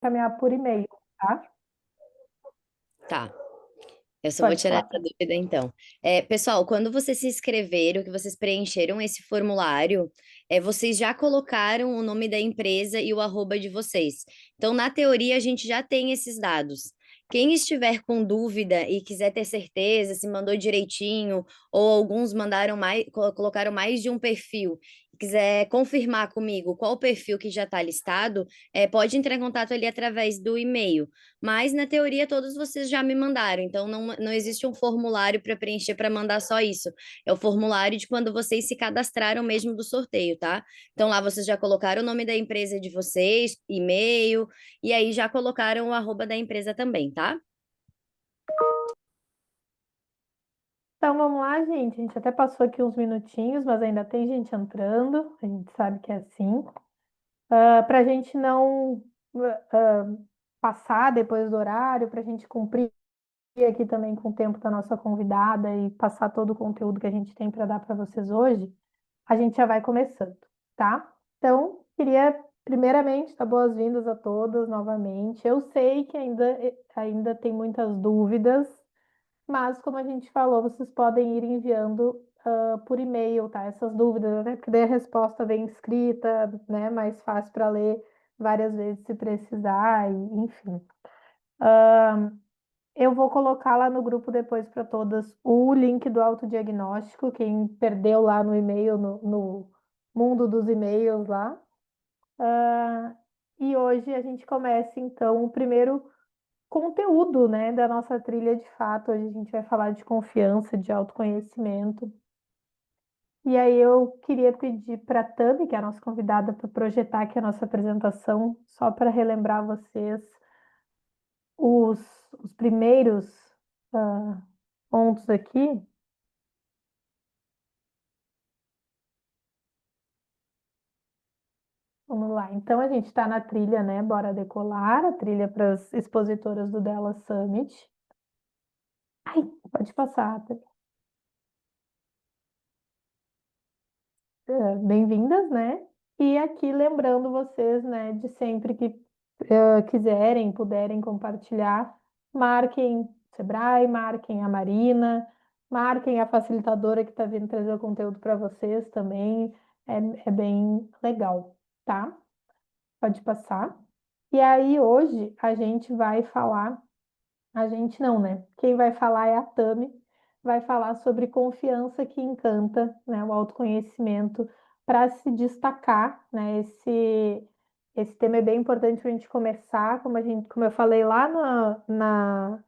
encaminhar por e-mail, tá? Tá. Eu só vou Pode tirar falar. essa dúvida, então. Pessoal, quando vocês se inscreveram, que vocês preencheram esse formulário, vocês já colocaram o nome da empresa e o arroba de vocês. Então, na teoria, a gente já tem esses dados. Quem estiver com dúvida e quiser ter certeza se mandou direitinho, ou alguns mandaram mais, colocaram mais de um perfil, e quiser confirmar comigo qual o perfil que já está listado, pode entrar em contato ali através do e-mail. Mas, na teoria, todos vocês já me mandaram, então não existe um formulário para preencher para mandar só isso. É o formulário de quando vocês se cadastraram mesmo do sorteio, tá? Então, lá vocês já colocaram o nome da empresa de vocês, e-mail, e aí já colocaram o arroba da empresa também, tá? Então vamos lá, gente. A gente até passou aqui uns minutinhos, mas ainda tem gente entrando. A gente sabe que é assim. Para a gente não passar depois do horário, para a gente cumprir aqui também com o tempo da nossa convidada e passar todo o conteúdo que a gente tem para dar para vocês hoje, a gente já vai começando, tá? Então, queria primeiramente dar boas-vindas a todas novamente. Eu sei que ainda tem muitas dúvidas, mas como a gente falou, vocês podem ir enviando por e-mail, tá? Essas dúvidas, né? Porque daí a resposta vem escrita, né? Mais fácil para ler várias vezes se precisar, e, enfim. Eu vou colocar lá no grupo depois para todas o link do autodiagnóstico, quem perdeu lá no e-mail, no mundo dos e-mails lá. E hoje a gente começa então o primeiro conteúdo, né, da nossa trilha de fato. Hoje a gente vai falar de confiança, de autoconhecimento. E aí eu queria pedir para a Tami, que é a nossa convidada, para projetar aqui a nossa apresentação, só para relembrar vocês os, os primeiros ah, pontos aqui. Vamos lá. Então a gente está na trilha, né? Bora decolar, a trilha para as expositoras do Della Summit. Ai, pode passar, Tami. Bem-vindas, né? E aqui lembrando vocês, né, de sempre que quiserem, puderem compartilhar, marquem o Sebrae, marquem a Marina, marquem a facilitadora que está vindo trazer o conteúdo para vocês também. É bem legal, tá? Pode passar. E aí, hoje, a gente vai falar. A gente não, né? Quem vai falar é a Tami, vai falar sobre confiança que encanta, né? O autoconhecimento para se destacar, né? Esse tema é bem importante para a gente começar, como eu falei lá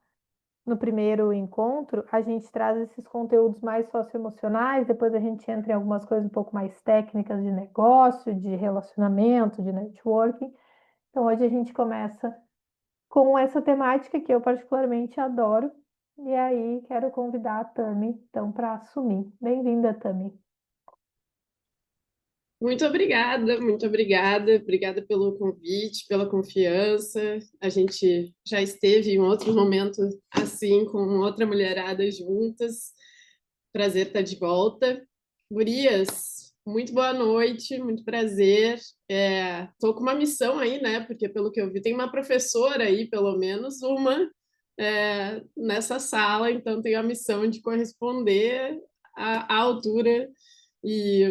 no primeiro encontro, a gente traz esses conteúdos mais socioemocionais, depois a gente entra em algumas coisas um pouco mais técnicas de negócio, de relacionamento, de networking. Então hoje a gente começa com essa temática que eu particularmente adoro. E aí, quero convidar a Tami, então, para assumir. Bem-vinda, Tami. Muito obrigada. Obrigada pelo convite, pela confiança. A gente já esteve em outros momentos assim, com outra mulherada juntas. Prazer estar de volta. Gurias, muito boa noite, muito prazer. Tô com uma missão aí, né? Porque pelo que eu vi, tem uma professora aí, pelo menos uma, nessa sala, então tenho a missão de corresponder à altura e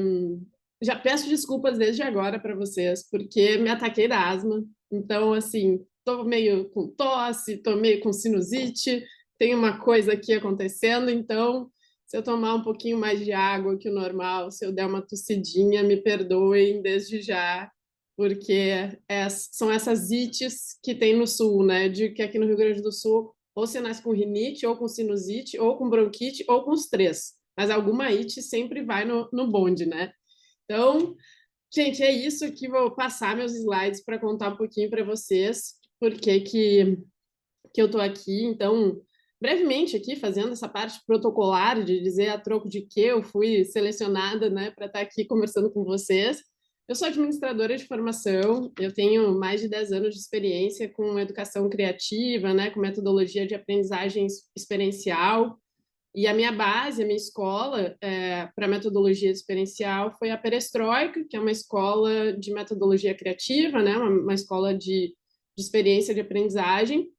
já peço desculpas desde agora para vocês, porque me ataquei da asma. Então, assim, tô meio com tosse, tô meio com sinusite, tem uma coisa aqui acontecendo, então se eu tomar um pouquinho mais de água que o normal, se eu der uma tossidinha, me perdoem desde já, porque são essas ites que tem no sul, né? De que aqui no Rio Grande do Sul, ou você nasce com rinite, ou com sinusite, ou com bronquite, ou com os três. Mas alguma ite sempre vai no bonde, né? Então, gente, é isso que vou passar meus slides para contar um pouquinho para vocês por que eu estou aqui. Então, brevemente aqui, fazendo essa parte protocolar de dizer a troco de que eu fui selecionada, né, para estar aqui conversando com vocês. Eu sou administradora de formação, eu tenho mais de 10 anos de experiência com educação criativa, né, com metodologia de aprendizagem experiencial, e a minha base, a minha escola para metodologia experiencial foi a Perestroika, que é uma escola de metodologia criativa, né? Uma escola de de experiência de aprendizagem,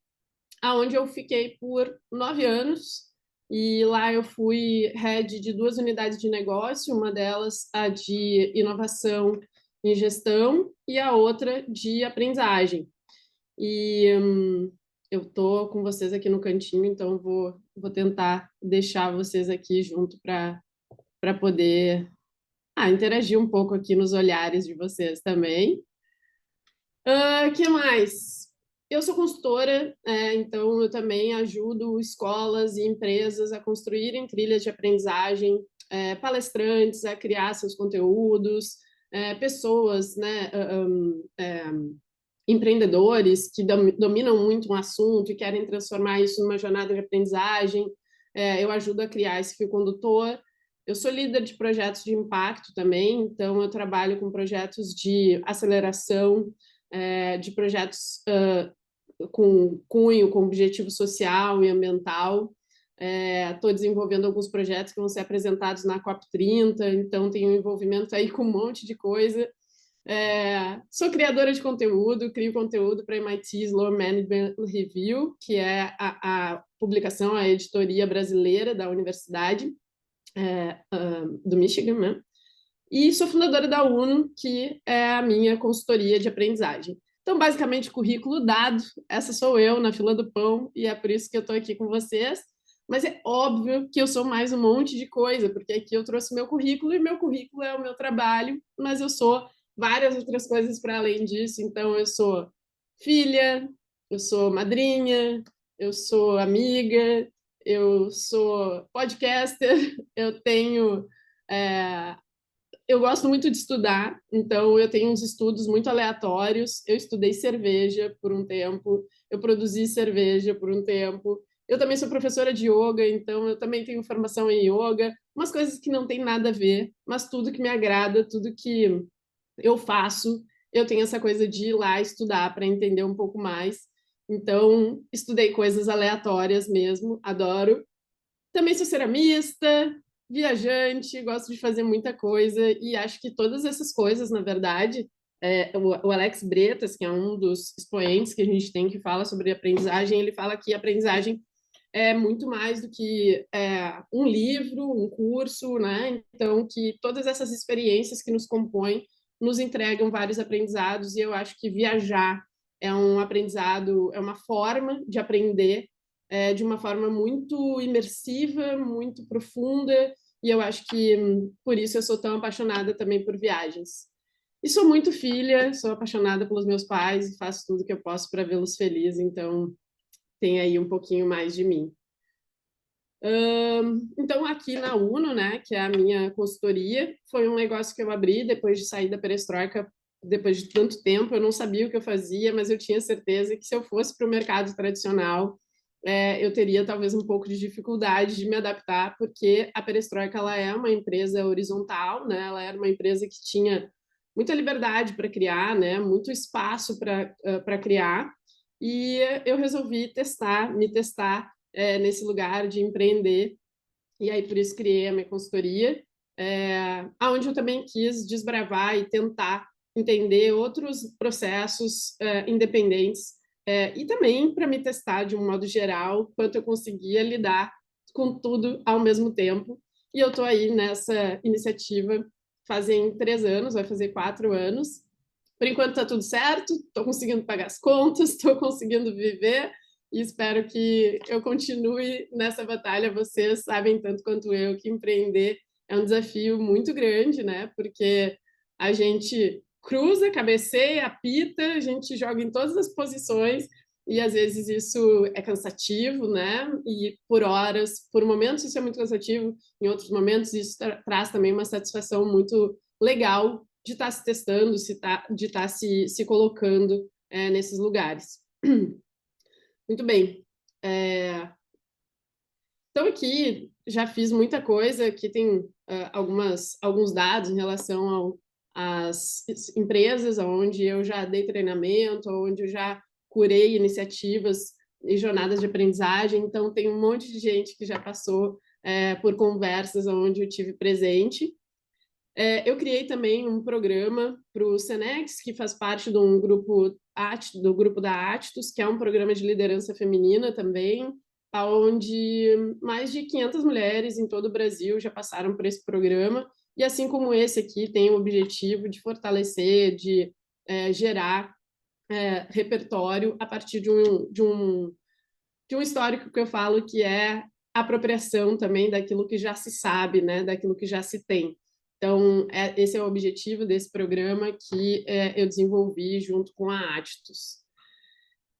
aonde eu fiquei por 9 anos, e lá eu fui head de 2 unidades de negócio, uma delas a de inovação em gestão e a outra de aprendizagem. E eu estou com vocês aqui no cantinho, então vou tentar deixar vocês aqui junto para poder interagir um pouco aqui nos olhares de vocês também. Que mais? Eu sou consultora, então eu também ajudo escolas e empresas a construírem trilhas de aprendizagem, palestrantes a criar seus conteúdos, pessoas, né, empreendedores que dominam muito um assunto e querem transformar isso numa jornada de aprendizagem. Eu ajudo a criar esse fio condutor. Eu sou líder de projetos de impacto também, então eu trabalho com projetos de aceleração, de projetos com cunho, com objetivo social e ambiental. Estou desenvolvendo alguns projetos que vão ser apresentados na COP30, então tenho envolvimento aí com um monte de coisa. Sou criadora de conteúdo, crio conteúdo para MIT Sloan Management Review, que é a publicação, a editoria brasileira da Universidade do Michigan, né? E sou fundadora da UNO, que é a minha consultoria de aprendizagem. Então, basicamente, currículo dado, essa sou eu na fila do pão, e é por isso que eu estou aqui com vocês. Mas é óbvio que eu sou mais um monte de coisa, porque aqui eu trouxe meu currículo, e meu currículo é o meu trabalho, mas eu sou várias outras coisas para além disso. Então, eu sou filha, eu sou madrinha, eu sou amiga, eu sou podcaster, eu tenho... eu gosto muito de estudar, então eu tenho uns estudos muito aleatórios. Eu estudei cerveja por um tempo, eu produzi cerveja por um tempo. Eu também sou professora de yoga, então eu também tenho formação em yoga. Umas coisas que não tem nada a ver, mas tudo que me agrada, tudo que eu faço, eu tenho essa coisa de ir lá estudar para entender um pouco mais. Então, estudei coisas aleatórias mesmo, adoro. Também sou ceramista, viajante, gosto de fazer muita coisa e acho que todas essas coisas, na verdade, o Alex Bretas, que é um dos expoentes que a gente tem que fala sobre aprendizagem, ele fala que a aprendizagem é muito mais do que um livro, um curso, né? Então, que todas essas experiências que nos compõem nos entregam vários aprendizados e eu acho que viajar é um aprendizado, é uma forma de aprender de uma forma muito imersiva, muito profunda, e eu acho que por isso eu sou tão apaixonada também por viagens. E sou muito filha, sou apaixonada pelos meus pais e faço tudo que eu posso para vê-los felizes, então tem aí um pouquinho mais de mim. Então, aqui na UNO, né, que é a minha consultoria, foi um negócio que eu abri depois de sair da perestroika, depois de tanto tempo, eu não sabia o que eu fazia, mas eu tinha certeza que se eu fosse para o mercado tradicional, eu teria talvez um pouco de dificuldade de me adaptar, porque a perestroika ela é uma empresa horizontal, né, ela era uma empresa que tinha muita liberdade para criar, né, muito espaço para criar, e eu resolvi me testar nesse lugar de empreender, e aí por isso criei a minha consultoria, onde eu também quis desbravar e tentar entender outros processos independentes, e também para me testar de um modo geral, quanto eu conseguia lidar com tudo ao mesmo tempo. E eu estou aí nessa iniciativa fazem 3 anos, vai fazer 4 anos. Por enquanto está tudo certo, estou conseguindo pagar as contas, estou conseguindo viver, e espero que eu continue nessa batalha. Vocês sabem tanto quanto eu que empreender é um desafio muito grande, né? Porque a gente cruza, cabeceia, apita, a gente joga em todas as posições e às vezes isso é cansativo, né? E por horas, por momentos isso é muito cansativo, em outros momentos isso traz também uma satisfação muito legal de estar se testando, de estar se colocando nesses lugares. Muito bem. Então, aqui já fiz muita coisa, aqui tem alguns dados em relação às empresas onde eu já dei treinamento, onde eu já curei iniciativas e jornadas de aprendizagem, então tem um monte de gente que já passou por conversas onde eu tive presente. Eu criei também um programa para o Senex, que faz parte de um grupo do grupo da Attus, que é um programa de liderança feminina também, onde mais de 500 mulheres em todo o Brasil já passaram por esse programa, e assim como esse aqui tem o objetivo de fortalecer, de gerar repertório a partir de um histórico que eu falo que é apropriação também daquilo que já se sabe, né, daquilo que já se tem. Então, esse é o objetivo desse programa que eu desenvolvi junto com a Attus.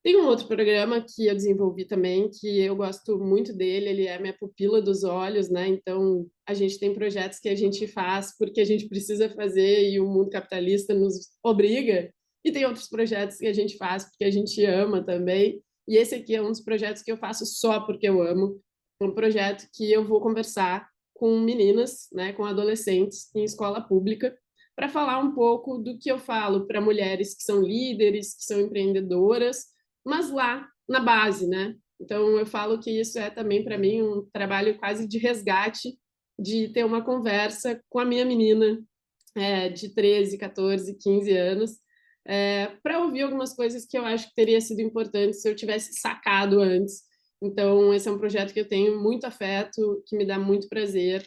Tem um outro programa que eu desenvolvi também, que eu gosto muito dele, ele é minha pupila dos olhos, né? Então, a gente tem projetos que a gente faz porque a gente precisa fazer e o mundo capitalista nos obriga, e tem outros projetos que a gente faz porque a gente ama também. E esse aqui é um dos projetos que eu faço só porque eu amo. Um projeto que eu vou conversar com meninas, né, com adolescentes em escola pública, para falar um pouco do que eu falo para mulheres que são líderes, que são empreendedoras, mas lá na base, né? Então eu falo que isso é também para mim um trabalho quase de resgate, de ter uma conversa com a minha menina de 13, 14, 15 anos, para ouvir algumas coisas que eu acho que teria sido importante se eu tivesse sacado antes. Então esse é um projeto que eu tenho muito afeto, que me dá muito prazer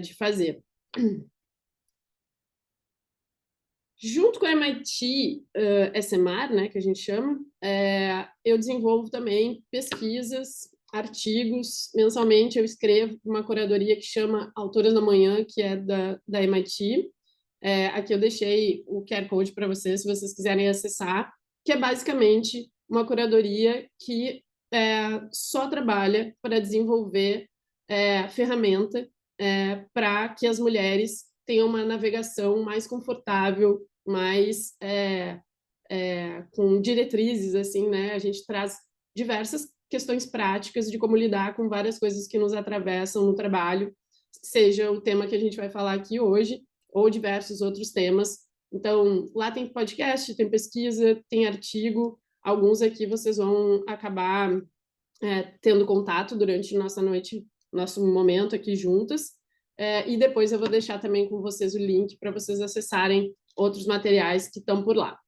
de fazer. Junto com a MIT SMAR, né, que a gente chama, eu desenvolvo também pesquisas, artigos. Mensalmente eu escrevo uma curadoria que chama Autoras da Manhã, que é da MIT. Aqui eu deixei o QR Code para vocês, se vocês quiserem acessar, que é basicamente uma curadoria que só trabalha para desenvolver ferramenta para que as mulheres tenham uma navegação mais confortável, mais com diretrizes, assim, né? A gente traz diversas questões práticas de como lidar com várias coisas que nos atravessam no trabalho, seja o tema que a gente vai falar aqui hoje, ou diversos outros temas. Então, lá tem podcast, tem pesquisa, tem artigo, alguns aqui vocês vão acabar tendo contato durante nossa noite, nosso momento aqui juntas, e depois eu vou deixar também com vocês o link para vocês acessarem outros materiais que estão por lá.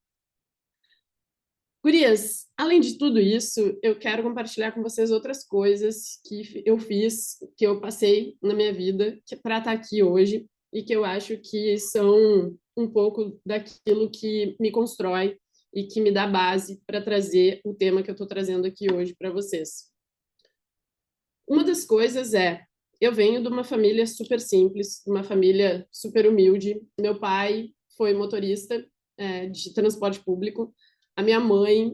Gurias, além de tudo isso, eu quero compartilhar com vocês outras coisas que eu fiz, que eu passei na minha vida, para estar aqui hoje, e que eu acho que são um pouco daquilo que me constrói e que me dá base para trazer o tema que eu estou trazendo aqui hoje para vocês. Uma das coisas eu venho de uma família super simples, uma família super humilde. Meu pai foi motorista de transporte público. A minha mãe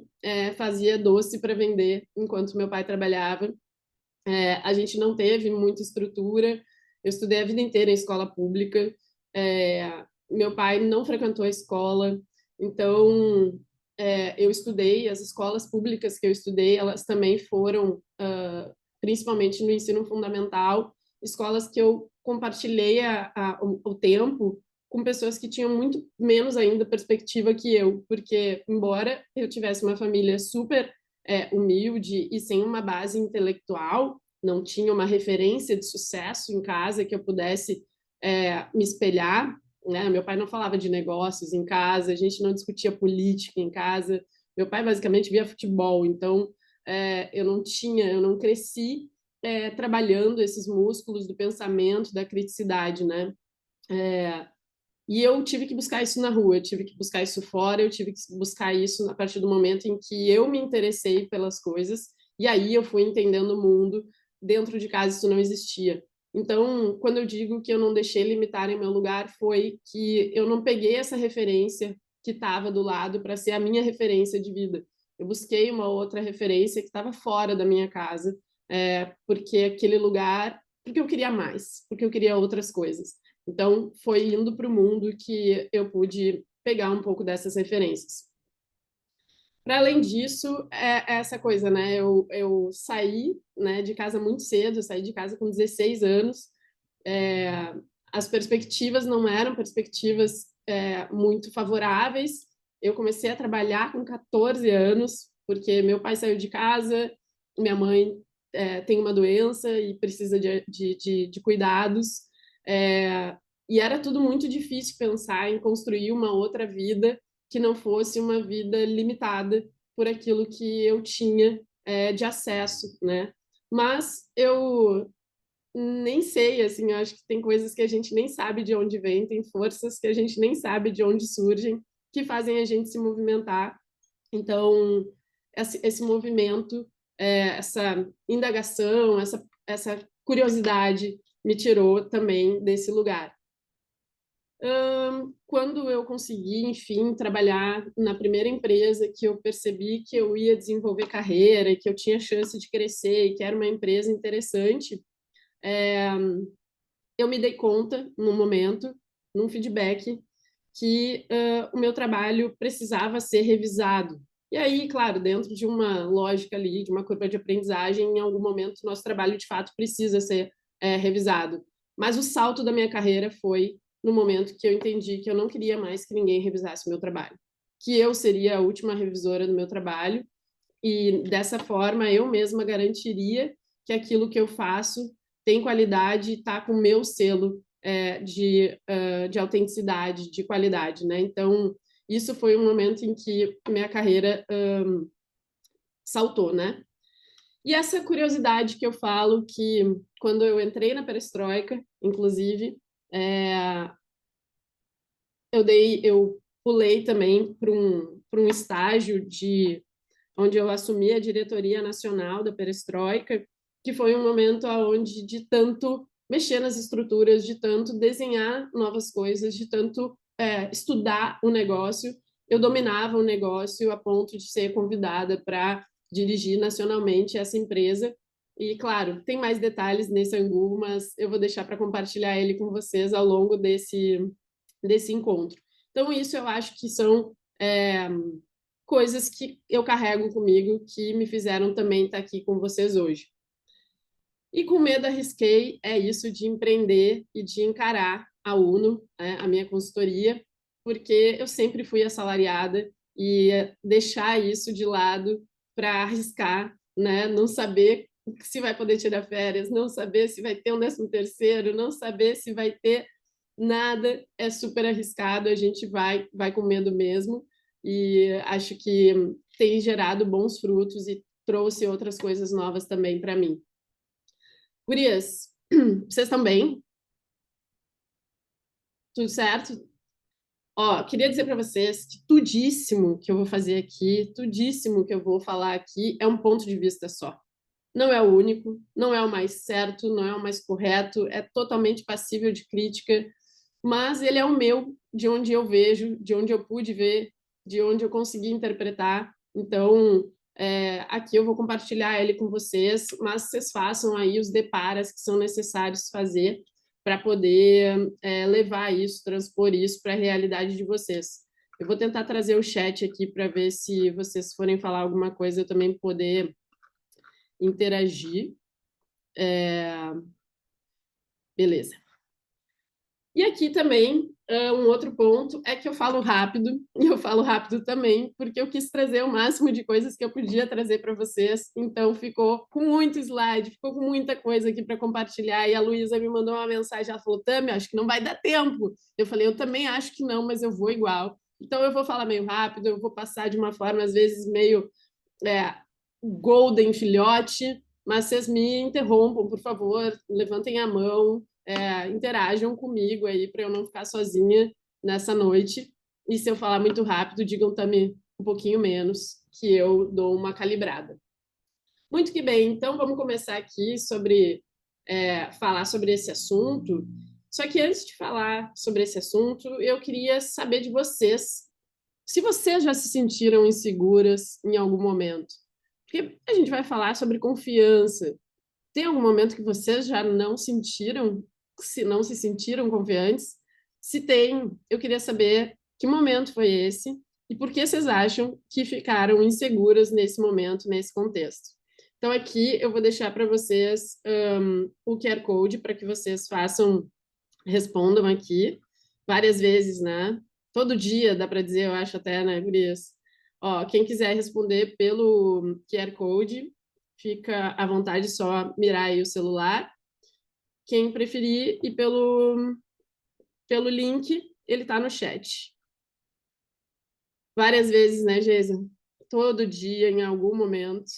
fazia doce para vender enquanto meu pai trabalhava. A gente não teve muita estrutura. Eu estudei a vida inteira em escola pública. Meu pai não frequentou a escola. Então, eu estudei, as escolas públicas que eu estudei, elas também foram, principalmente no ensino fundamental, escolas que eu compartilhei o tempo com pessoas que tinham muito menos ainda perspectiva que eu, porque, embora eu tivesse uma família super humilde e sem uma base intelectual, não tinha uma referência de sucesso em casa que eu pudesse me espelhar, né? Meu pai não falava de negócios em casa, a gente não discutia política em casa, meu pai basicamente via futebol, então eu não cresci trabalhando esses músculos do pensamento, da criticidade, né? E eu tive que buscar isso na rua, eu tive que buscar isso fora, eu tive que buscar isso a partir do momento em que eu me interessei pelas coisas, e aí eu fui entendendo o mundo. Dentro de casa isso não existia. Então, quando eu digo que eu não deixei limitar em meu lugar, foi que eu não peguei essa referência que estava do lado para ser a minha referência de vida. Eu busquei uma outra referência que estava fora da minha casa, porque aquele lugar, porque eu queria mais, porque eu queria outras coisas. Então, foi indo para o mundo que eu pude pegar um pouco dessas referências. Para além disso, essa coisa, né? Eu saí, né, de casa muito cedo, eu saí de casa com 16 anos. As perspectivas não eram perspectivas muito favoráveis. Eu comecei a trabalhar com 14 anos, porque meu pai saiu de casa, minha mãe tem uma doença e precisa de cuidados. E era tudo muito difícil pensar em construir uma outra vida que não fosse uma vida limitada por aquilo que eu tinha de acesso, né? Mas eu nem sei, assim, eu acho que tem coisas que a gente nem sabe de onde vem, tem forças que a gente nem sabe de onde surgem, que fazem a gente se movimentar. Então, esse movimento, essa indagação, essa curiosidade me tirou também desse lugar. Quando eu consegui, enfim, trabalhar na primeira empresa que eu percebi que eu ia desenvolver carreira e que eu tinha chance de crescer e que era uma empresa interessante, eu me dei conta, num momento, num feedback, que o meu trabalho precisava ser revisado. E aí, claro, dentro de uma lógica ali, de uma curva de aprendizagem, em algum momento, nosso trabalho, de fato, precisa ser revisado. Mas o salto da minha carreira foi no momento que eu entendi que eu não queria mais que ninguém revisasse o meu trabalho, que eu seria a última revisora do meu trabalho, e dessa forma eu mesma garantiria que aquilo que eu faço tem qualidade e está com o meu selo de autenticidade, de qualidade, né? Então, isso foi um momento em que a minha carreira saltou, né? E essa curiosidade que eu falo que quando eu entrei na Perestroika, inclusive, eu pulei também para um estágio onde eu assumi a diretoria nacional da Perestroika, que foi um momento onde, de tanto mexer nas estruturas, de tanto desenhar novas coisas, de tanto estudar o negócio, eu dominava o negócio a ponto de ser convidada para dirigir nacionalmente essa empresa. E, claro, tem mais detalhes nesse angu, mas eu vou deixar para compartilhar ele com vocês ao longo desse encontro. Então, isso eu acho que são coisas que eu carrego comigo que me fizeram também estar aqui com vocês hoje. E com medo arrisquei, é isso de empreender e de encarar a UNO, a minha consultoria, porque eu sempre fui assalariada e deixar isso de lado para arriscar, né? Não saber se vai poder tirar férias, não saber se vai ter um 13º, não saber se vai ter nada, é super arriscado, a gente vai com medo mesmo, e acho que tem gerado bons frutos e trouxe outras coisas novas também para mim. Gurias, vocês estão bem? Tudo certo? Ó, queria dizer para vocês que tudíssimo que eu vou fazer aqui, tudíssimo que eu vou falar aqui é um ponto de vista só. Não é o único, não é o mais certo, não é o mais correto, é totalmente passível de crítica, mas ele é o meu, de onde eu vejo, de onde eu pude ver, de onde eu consegui interpretar. Então, aqui eu vou compartilhar ele com vocês, mas vocês façam aí os deparos que são necessários fazer para poder levar isso, transpor isso para a realidade de vocês. Eu vou tentar trazer o chat aqui para ver se vocês forem falar alguma coisa, eu também poder interagir. Beleza. E aqui também, um outro ponto é que eu falo rápido, e eu falo rápido também, porque eu quis trazer o máximo de coisas que eu podia trazer para vocês, então ficou com muito slide, ficou com muita coisa aqui para compartilhar, e a Luísa me mandou uma mensagem, ela falou, Tami, acho que não vai dar tempo. Eu falei, eu também acho que não, mas eu vou igual. Então eu vou falar meio rápido, eu vou passar de uma forma, às vezes, meio golden filhote, mas vocês me interrompam, por favor, levantem a mão, interajam comigo aí para eu não ficar sozinha nessa noite. E se eu falar muito rápido, digam também um pouquinho menos, que eu dou uma calibrada. Muito que bem, então vamos começar aqui sobre falar sobre esse assunto. Só que antes de falar sobre esse assunto, eu queria saber de vocês, se vocês já se sentiram inseguras em algum momento. Porque a gente vai falar sobre confiança. Tem algum momento que vocês já não sentiram, se não se sentiram confiantes? Se tem, eu queria saber que momento foi esse e por que vocês acham que ficaram inseguras nesse momento, nesse contexto. Então, aqui eu vou deixar para vocês o QR Code para que vocês respondam aqui várias vezes, né? Todo dia, dá para dizer, eu acho até, né, gurias? Ó, quem quiser responder pelo QR Code, fica à vontade, só mirar aí o celular. Quem preferir, e pelo link, ele está no chat. Várias vezes, né, Geisa? Todo dia, em algum momento.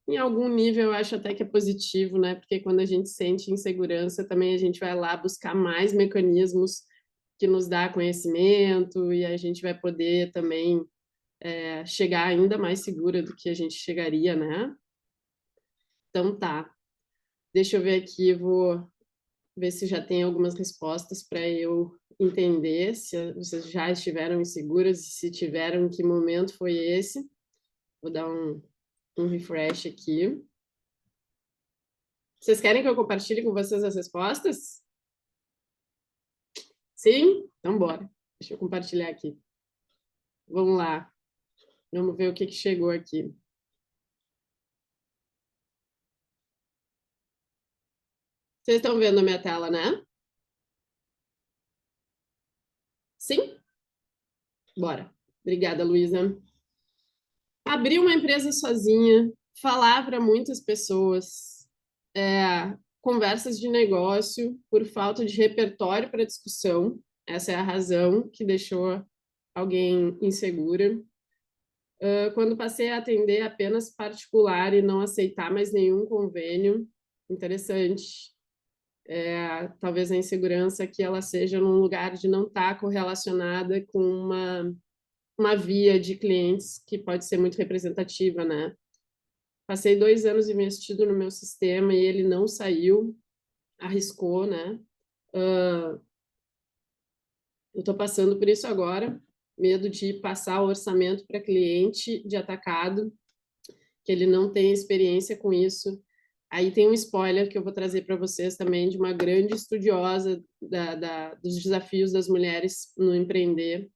Em algum nível, eu acho até que é positivo, né? Porque quando a gente sente insegurança, também a gente vai lá buscar mais mecanismos que nos dá conhecimento e a gente vai poder também chegar ainda mais segura do que a gente chegaria, né? Então tá. Deixa eu ver aqui, vou ver se já tem algumas respostas para eu entender se vocês já estiveram inseguras e se tiveram, em que momento foi esse. Vou dar um refresh aqui. Vocês querem que eu compartilhe com vocês as respostas? Sim? Então bora. Deixa eu compartilhar aqui. Vamos lá. Vamos ver o que chegou aqui. Vocês estão vendo a minha tela, né? Sim? Bora. Obrigada, Luísa. Abrir uma empresa sozinha, falar para muitas pessoas, conversas de negócio por falta de repertório para discussão. Essa é a razão que deixou alguém insegura. Quando passei a atender apenas particular e não aceitar mais nenhum convênio, interessante. Talvez a insegurança que ela seja num lugar de não estar correlacionada com uma via de clientes que pode ser muito representativa, né? Passei 2 anos investido no meu sistema e ele não saiu, arriscou, né? Eu estou passando por isso agora, medo de passar o orçamento para cliente de atacado, que ele não tem experiência com isso. Aí tem um spoiler que eu vou trazer para vocês também de uma grande estudiosa dos desafios das mulheres no empreender,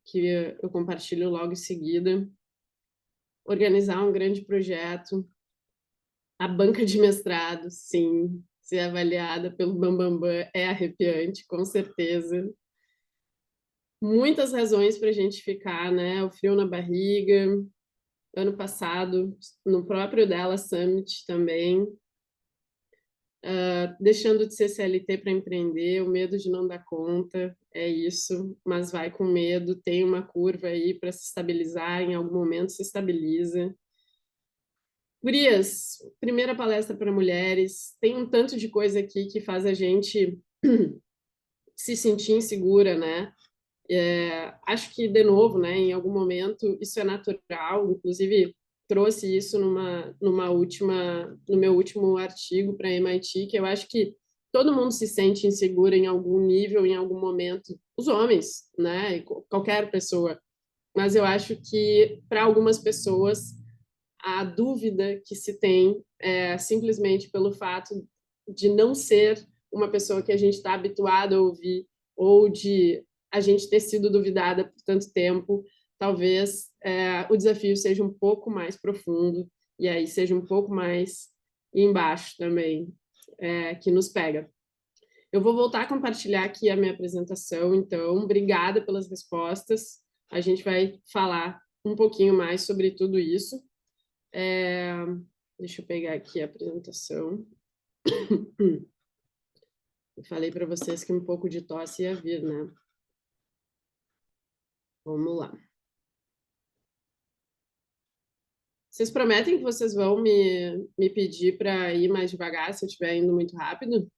que eu compartilho logo em seguida. Organizar um grande projeto, a banca de mestrado, sim, ser avaliada pelo Bambambam é arrepiante, com certeza. Muitas razões para a gente ficar, né? O frio na barriga. Ano passado, no próprio Dallas Summit também, deixando de ser CLT para empreender, o medo de não dar conta, é isso, mas vai com medo, tem uma curva aí para se estabilizar, em algum momento se estabiliza. Gurias, primeira palestra para mulheres, tem um tanto de coisa aqui que faz a gente se sentir insegura, né? Acho que, de novo, né, em algum momento isso é natural, inclusive trouxe isso no meu último artigo para MIT, que eu acho que todo mundo se sente inseguro em algum nível, em algum momento, os homens, né, qualquer pessoa, mas eu acho que para algumas pessoas a dúvida que se tem é simplesmente pelo fato de não ser uma pessoa que a gente está habituado a ouvir ou de a gente ter sido duvidada por tanto tempo, talvez o desafio seja um pouco mais profundo e aí seja um pouco mais embaixo também, que nos pega. Eu vou voltar a compartilhar aqui a minha apresentação, então, obrigada pelas respostas. A gente vai falar um pouquinho mais sobre tudo isso. Deixa eu pegar aqui a apresentação. Eu falei para vocês que um pouco de tosse ia vir, né? Vamos lá. Vocês prometem que vocês vão me pedir para ir mais devagar se eu estiver indo muito rápido?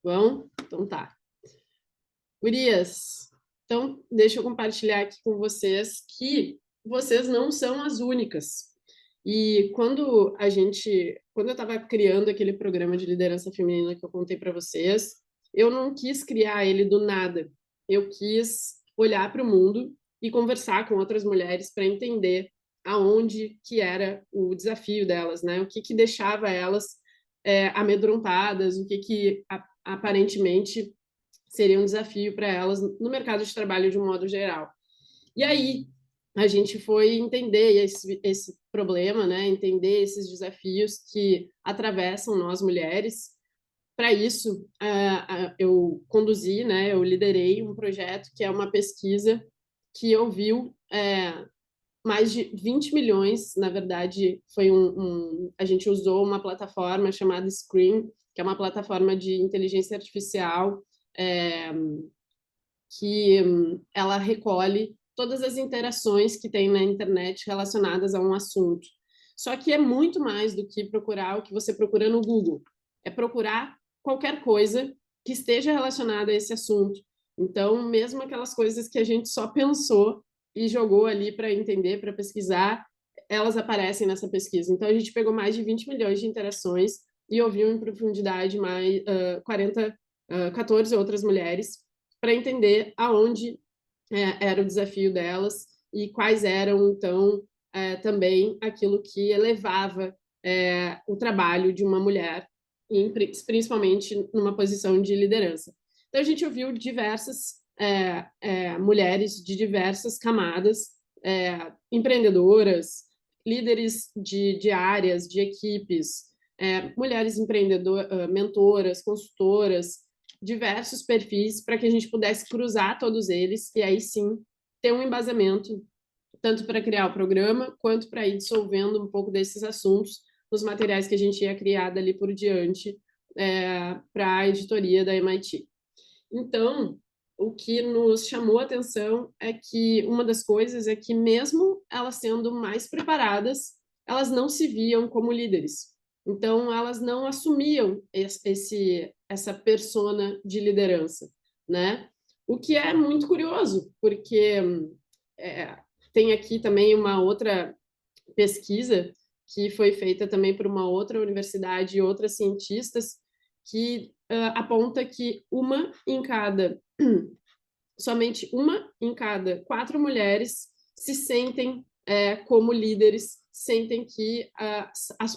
Vão? Então tá. Gurias, então deixa eu compartilhar aqui com vocês que vocês não são as únicas. E quando eu estava criando aquele programa de liderança feminina que eu contei para vocês, eu não quis criar ele do nada. Eu quis olhar para o mundo e conversar com outras mulheres para entender aonde que era o desafio delas, né? O que deixava elas amedrontadas, o que aparentemente seria um desafio para elas no mercado de trabalho de um modo geral. E aí a gente foi entender esse problema, né? Entender esses desafios que atravessam nós mulheres. Para isso, eu conduzi, né? Eu liderei um projeto que é uma pesquisa que ouviu mais de 20 milhões, na verdade, a gente usou uma plataforma chamada Scream, que é uma plataforma de inteligência artificial que ela recolhe todas as interações que tem na internet relacionadas a um assunto. Só que é muito mais do que procurar o que você procura no Google. É procurar qualquer coisa que esteja relacionada a esse assunto. Então, mesmo aquelas coisas que a gente só pensou e jogou ali para entender, para pesquisar, elas aparecem nessa pesquisa. Então, a gente pegou mais de 20 milhões de interações e ouviu em profundidade mais 14 outras mulheres para entender aonde era o desafio delas e quais eram, então, também aquilo que elevava o trabalho de uma mulher, principalmente numa posição de liderança. Então, a gente ouviu diversas mulheres de diversas camadas, empreendedoras, líderes de áreas, de equipes, mulheres empreendedoras, mentoras, consultoras, diversos perfis para que a gente pudesse cruzar todos eles e aí sim ter um embasamento tanto para criar o programa quanto para ir dissolvendo um pouco desses assuntos nos materiais que a gente ia criar dali por diante para a editoria da MIT. Então, o que nos chamou a atenção é que uma das coisas é que mesmo elas sendo mais preparadas, elas não se viam como líderes. Então, elas não assumiam essa persona de liderança, né? O que é muito curioso, porque tem aqui também uma outra pesquisa que foi feita também por uma outra universidade e outras cientistas que aponta que somente uma em cada 4 mulheres se sentem como líderes, sentem que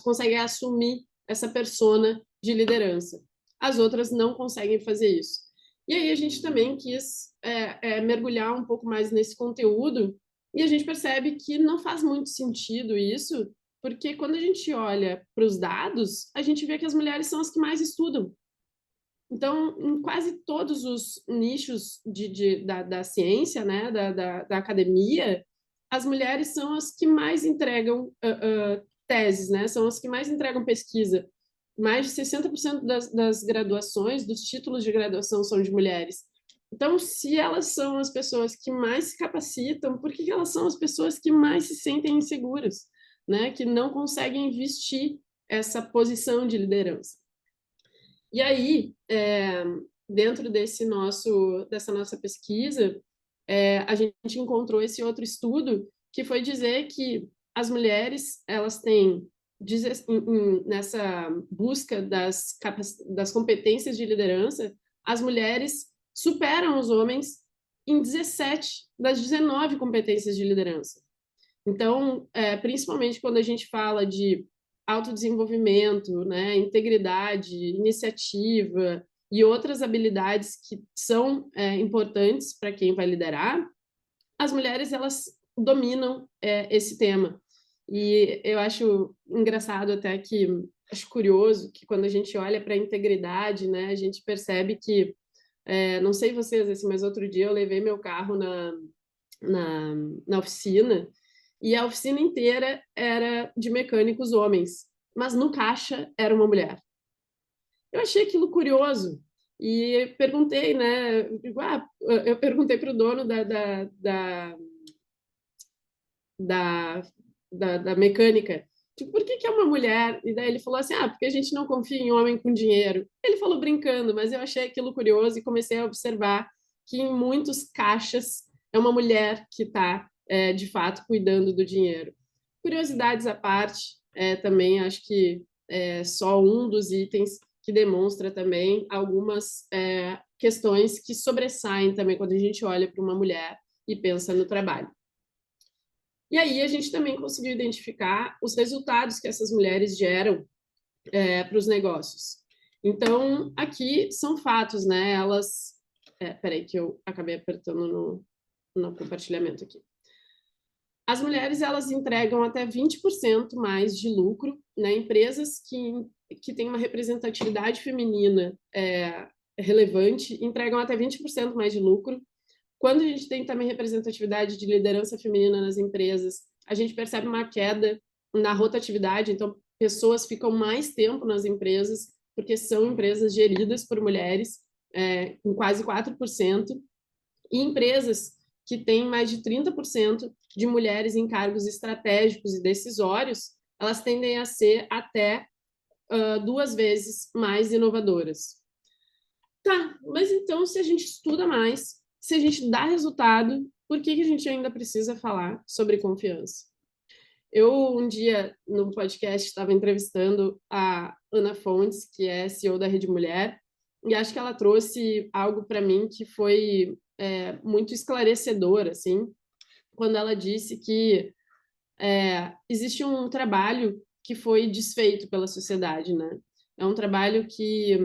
conseguem assumir essa persona de liderança. As outras não conseguem fazer isso. E aí a gente também quis mergulhar um pouco mais nesse conteúdo e a gente percebe que não faz muito sentido isso, porque quando a gente olha para os dados, a gente vê que as mulheres são as que mais estudam. Então, em quase todos os nichos da ciência, né, da academia, as mulheres são as que mais entregam teses, né, são as que mais entregam pesquisa. Mais de 60% das graduações, dos títulos de graduação são de mulheres. Então, se elas são as pessoas que mais se capacitam, por que elas são as pessoas que mais se sentem inseguras, né, que não conseguem vestir essa posição de liderança? E aí, dentro dessa nossa pesquisa, a gente encontrou esse outro estudo que foi dizer que as mulheres elas têm nessa busca das competências de liderança, as mulheres superam os homens em 17 das 19 competências de liderança. Então, principalmente quando a gente fala de autodesenvolvimento, né, integridade, iniciativa e outras habilidades que são importantes para quem vai liderar, as mulheres elas dominam esse tema. E eu acho engraçado até que, acho curioso que quando a gente olha para a integridade, né, a gente percebe que, não sei vocês, assim, mas outro dia eu levei meu carro na oficina e a oficina inteira era de mecânicos homens, mas no caixa era uma mulher. Eu achei aquilo curioso e perguntei, né? Eu perguntei para o dono da mecânica, tipo, por que é uma mulher? E daí ele falou assim, porque a gente não confia em homem com dinheiro. Ele falou brincando, mas eu achei aquilo curioso e comecei a observar que em muitos caixas é uma mulher que está, de fato, cuidando do dinheiro. Curiosidades à parte, também acho que é só um dos itens que demonstra também algumas questões que sobressaem também quando a gente olha para uma mulher e pensa no trabalho. E aí a gente também conseguiu identificar os resultados que essas mulheres geram para os negócios. Então, aqui são fatos, né? Elas... peraí que eu acabei apertando no compartilhamento aqui. As mulheres, elas entregam até 20% mais de lucro, né? Empresas que têm uma representatividade feminina relevante entregam até 20% mais de lucro. Quando a gente tem também representatividade de liderança feminina nas empresas, a gente percebe uma queda na rotatividade, então pessoas ficam mais tempo nas empresas, porque são empresas geridas por mulheres, com quase 4%, e empresas que têm mais de 30% de mulheres em cargos estratégicos e decisórios, elas tendem a ser até 2 vezes mais inovadoras. Tá, mas então, se a gente estuda mais, se a gente dá resultado, por que a gente ainda precisa falar sobre confiança? Eu, um dia, no podcast, estava entrevistando a Ana Fontes, que é CEO da Rede Mulher, e acho que ela trouxe algo para mim que foi muito esclarecedor, assim, quando ela disse que existe um trabalho que foi desfeito pela sociedade, né? É um trabalho que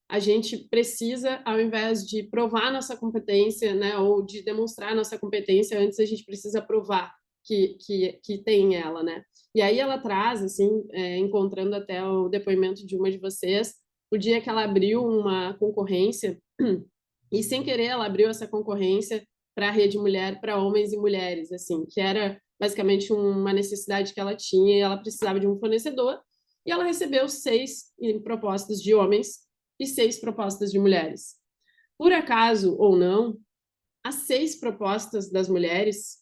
a gente precisa, ao invés de provar nossa competência, né, ou de demonstrar nossa competência, antes a gente precisa provar que tem ela, né? E aí ela traz, assim, encontrando até o depoimento de uma de vocês, o dia que ela abriu uma concorrência, e sem querer ela abriu essa concorrência para a Rede Mulher, para homens e mulheres, assim, que era basicamente uma necessidade que ela tinha, e ela precisava de um fornecedor, e ela recebeu 6 propostas de homens e 6 propostas de mulheres. Por acaso ou não, as 6 propostas das mulheres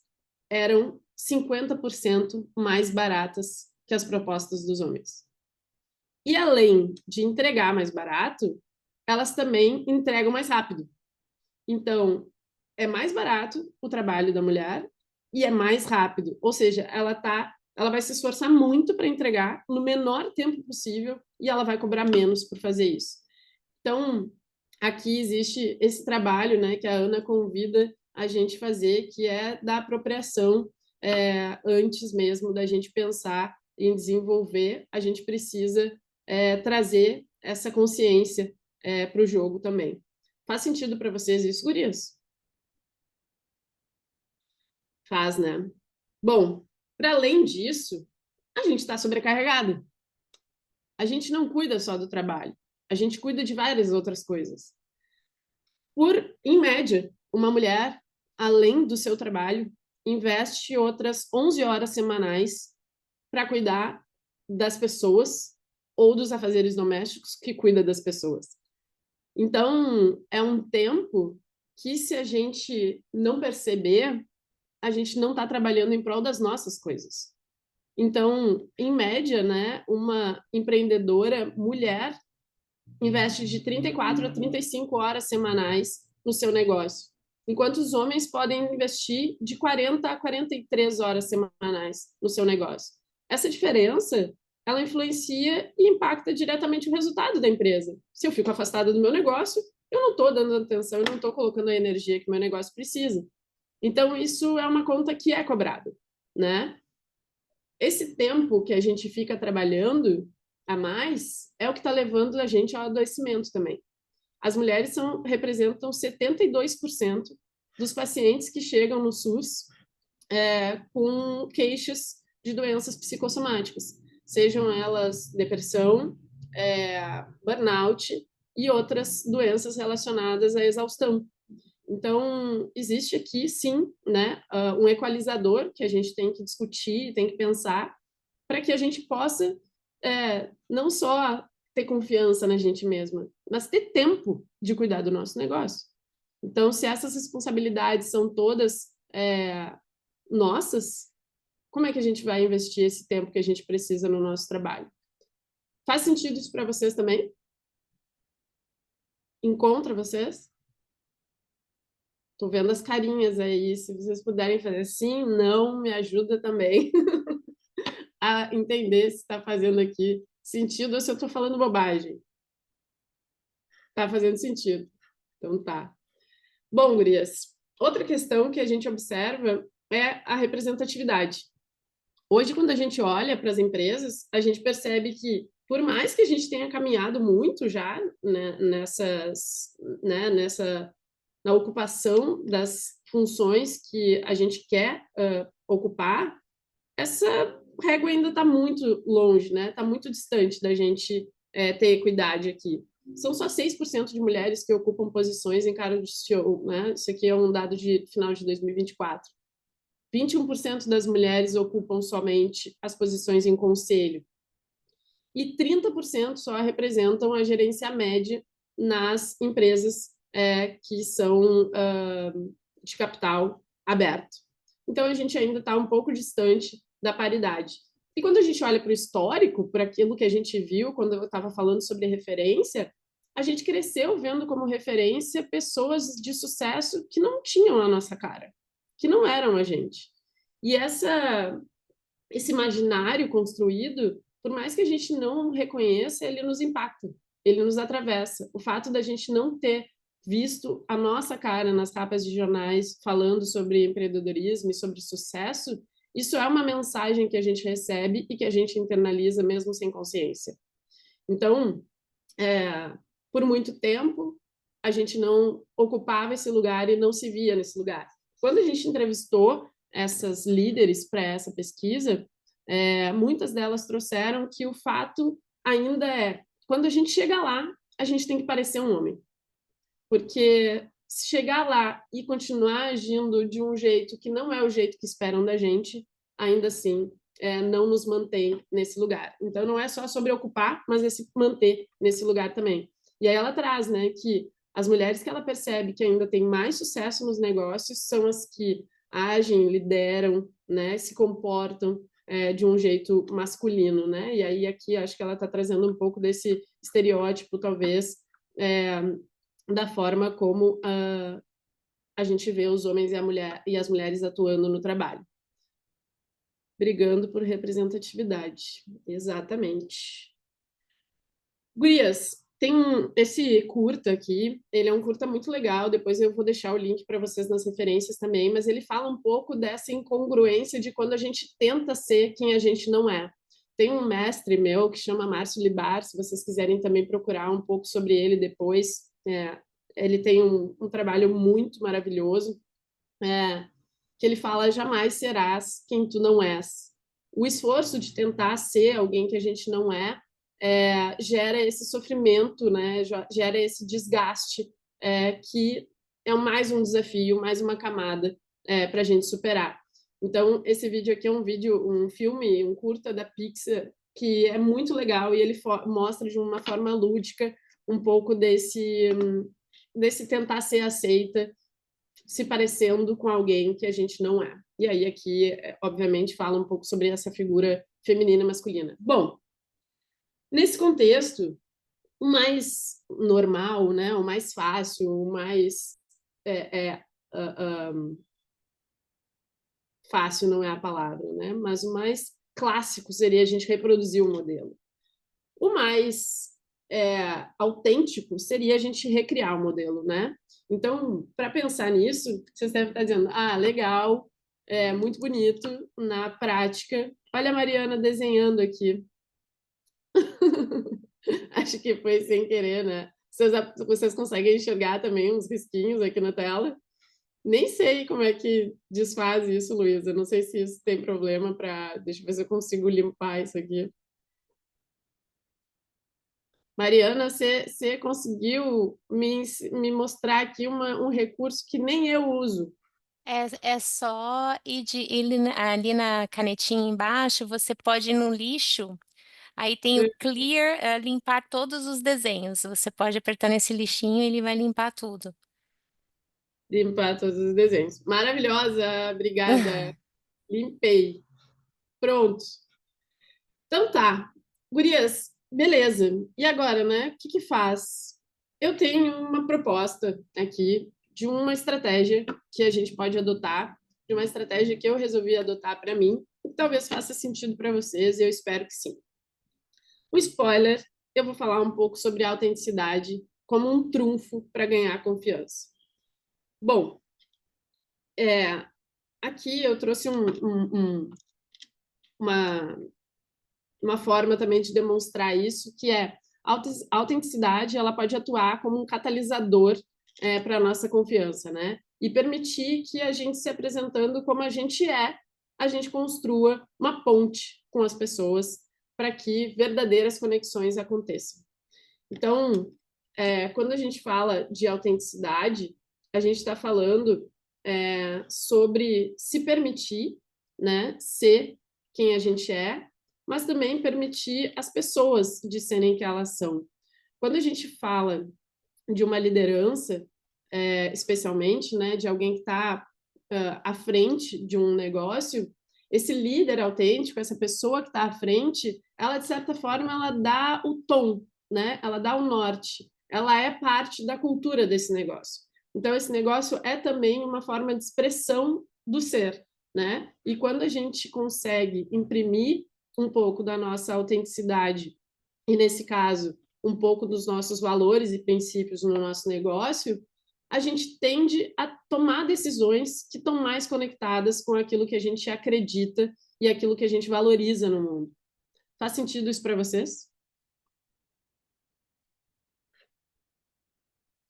eram 50% mais baratas que as propostas dos homens. E além de entregar mais barato, elas também entregam mais rápido. Então, é mais barato o trabalho da mulher e é mais rápido. Ou seja, ela vai se esforçar muito para entregar no menor tempo possível e ela vai cobrar menos por fazer isso. Então, aqui existe esse trabalho, né, que a Ana convida a gente fazer, que é da apropriação antes mesmo da gente pensar em desenvolver, a gente precisa trazer essa consciência para o jogo também. Faz sentido para vocês isso, gurias? Faz, né? Bom, para além disso, a gente está sobrecarregada. A gente não cuida só do trabalho, a gente cuida de várias outras coisas. Em média, uma mulher, além do seu trabalho, investe outras 11 horas semanais para cuidar das pessoas ou dos afazeres domésticos que cuida das pessoas. Então, é um tempo que, se a gente não perceber, a gente não está trabalhando em prol das nossas coisas. Então, em média, né, uma empreendedora mulher investe de 34 a 35 horas semanais no seu negócio, enquanto os homens podem investir de 40 a 43 horas semanais no seu negócio. Essa diferença, ela influencia e impacta diretamente o resultado da empresa. Se eu fico afastada do meu negócio, eu não estou dando atenção, eu não estou colocando a energia que o meu negócio precisa. Então, isso é uma conta que é cobrada, né? Esse tempo que a gente fica trabalhando a mais é o que está levando a gente ao adoecimento também. As mulheres representam 72% dos pacientes que chegam no SUS com queixas de doenças psicossomáticas, sejam elas depressão, burnout e outras doenças relacionadas à exaustão. Então, existe aqui, sim, né, um equalizador que a gente tem que discutir, tem que pensar, para que a gente possa não só ter confiança na gente mesma, mas ter tempo de cuidar do nosso negócio. Então, se essas responsabilidades são todas nossas, como é que a gente vai investir esse tempo que a gente precisa no nosso trabalho? Faz sentido isso para vocês também? Encontra vocês? Tô vendo as carinhas aí, se vocês puderem fazer sim, não, me ajuda também a entender se está fazendo aqui sentido ou se eu estou falando bobagem. Tá fazendo sentido. Então tá. Bom, gurias, outra questão que a gente observa é a representatividade. Hoje, quando a gente olha para as empresas, a gente percebe que, por mais que a gente tenha caminhado muito já, né, na ocupação das funções que a gente quer ocupar, essa régua ainda está muito longe, né? Está muito distante da gente ter equidade aqui. São só 6% de mulheres que ocupam posições em cargo de CEO, né? Isso aqui é um dado de final de 2024. 21% das mulheres ocupam somente as posições em conselho. e 30% só representam a gerência média nas empresas que são de capital aberto. Então, a gente ainda está um pouco distante da paridade. E quando a gente olha para o histórico, para aquilo que a gente viu quando eu estava falando sobre referência, a gente cresceu vendo como referência pessoas de sucesso que não tinham a nossa cara, que não eram a gente. E esse imaginário construído, por mais que a gente não reconheça, ele nos impacta, ele nos atravessa. O fato da gente não ter visto a nossa cara nas capas de jornais falando sobre empreendedorismo e sobre sucesso, isso é uma mensagem que a gente recebe e que a gente internaliza mesmo sem consciência. Então, por muito tempo, a gente não ocupava esse lugar e não se via nesse lugar. Quando a gente entrevistou essas líderes para essa pesquisa, muitas delas trouxeram que o fato ainda quando a gente chega lá, a gente tem que parecer um homem. Porque se chegar lá e continuar agindo de um jeito que não é o jeito que esperam da gente, ainda assim, não nos mantém nesse lugar. Então, não é só sobre ocupar, mas é se manter nesse lugar também. E aí ela traz, né, que as mulheres que ela percebe que ainda têm mais sucesso nos negócios são as que agem, lideram, né, se comportam de um jeito masculino, né? E aí aqui acho que ela está trazendo um pouco desse estereótipo, talvez, da forma como a gente vê os homens e as mulheres atuando no trabalho. Brigando por representatividade. Exatamente. Gurias, tem esse curta aqui, ele é um curta muito legal, depois eu vou deixar o link para vocês nas referências também, mas ele fala um pouco dessa incongruência de quando a gente tenta ser quem a gente não é. Tem um mestre meu que chama Márcio Libar, se vocês quiserem também procurar um pouco sobre ele depois, ele tem um trabalho muito maravilhoso, que ele fala: jamais serás quem tu não és. O esforço de tentar ser alguém que a gente não gera esse sofrimento, né? Gera esse desgaste, que é mais um desafio, mais uma camada para a gente superar. Então, esse vídeo aqui é um filme, um curta da Pixar, que é muito legal e ele mostra de uma forma lúdica um pouco desse tentar ser aceita, se parecendo com alguém que a gente não é. E aí aqui, obviamente, fala um pouco sobre essa figura feminina e masculina. Bom, nesse contexto, o mais normal, né, o mais fácil, o mais fácil não é a palavra, né, mas o mais clássico seria a gente reproduzir o modelo. O mais autêntico seria a gente recriar o modelo, né? Então, para pensar nisso, vocês devem estar dizendo: ah, legal, muito bonito, na prática. Olha a Mariana desenhando aqui. Acho que foi sem querer, né? Vocês conseguem enxergar também uns risquinhos aqui na tela? Nem sei como é que desfaz isso, Luísa. Não sei se isso tem problema para... Deixa eu ver se eu consigo limpar isso aqui. Mariana, você conseguiu me mostrar aqui um recurso que nem eu uso. É só ir ali na canetinha embaixo, você pode ir no lixo, aí tem o clear, limpar todos os desenhos. Você pode apertar nesse lixinho e ele vai limpar tudo. Limpar todos os desenhos. Maravilhosa, obrigada. Limpei. Pronto. Então tá. Gurias, beleza. E agora, né? O que faz? Eu tenho uma proposta aqui de uma estratégia que a gente pode adotar, de uma estratégia que eu resolvi adotar para mim, e que talvez faça sentido para vocês, e eu espero que sim. O spoiler, eu vou falar um pouco sobre a autenticidade como um trunfo para ganhar confiança. Bom, aqui eu trouxe uma forma também de demonstrar isso, que a autenticidade ela pode atuar como um catalisador para a nossa confiança, né? E permitir que a gente se apresentando como a gente construa uma ponte com as pessoas para que verdadeiras conexões aconteçam. Então, quando a gente fala de autenticidade, a gente está falando sobre se permitir, né, ser quem a gente mas também permitir as pessoas disserem que elas são. Quando a gente fala de uma liderança, especialmente, né, de alguém que está à frente de um negócio, esse líder autêntico, essa pessoa que está à frente, ela, de certa forma, ela dá o tom, né? Ela dá o norte. Ela é parte da cultura desse negócio. Então, esse negócio é também uma forma de expressão do ser, né? E quando a gente consegue imprimir um pouco da nossa autenticidade, e nesse caso, um pouco dos nossos valores e princípios no nosso negócio, a gente tende a tomar decisões que estão mais conectadas com aquilo que a gente acredita e aquilo que a gente valoriza no mundo. Faz sentido isso para vocês?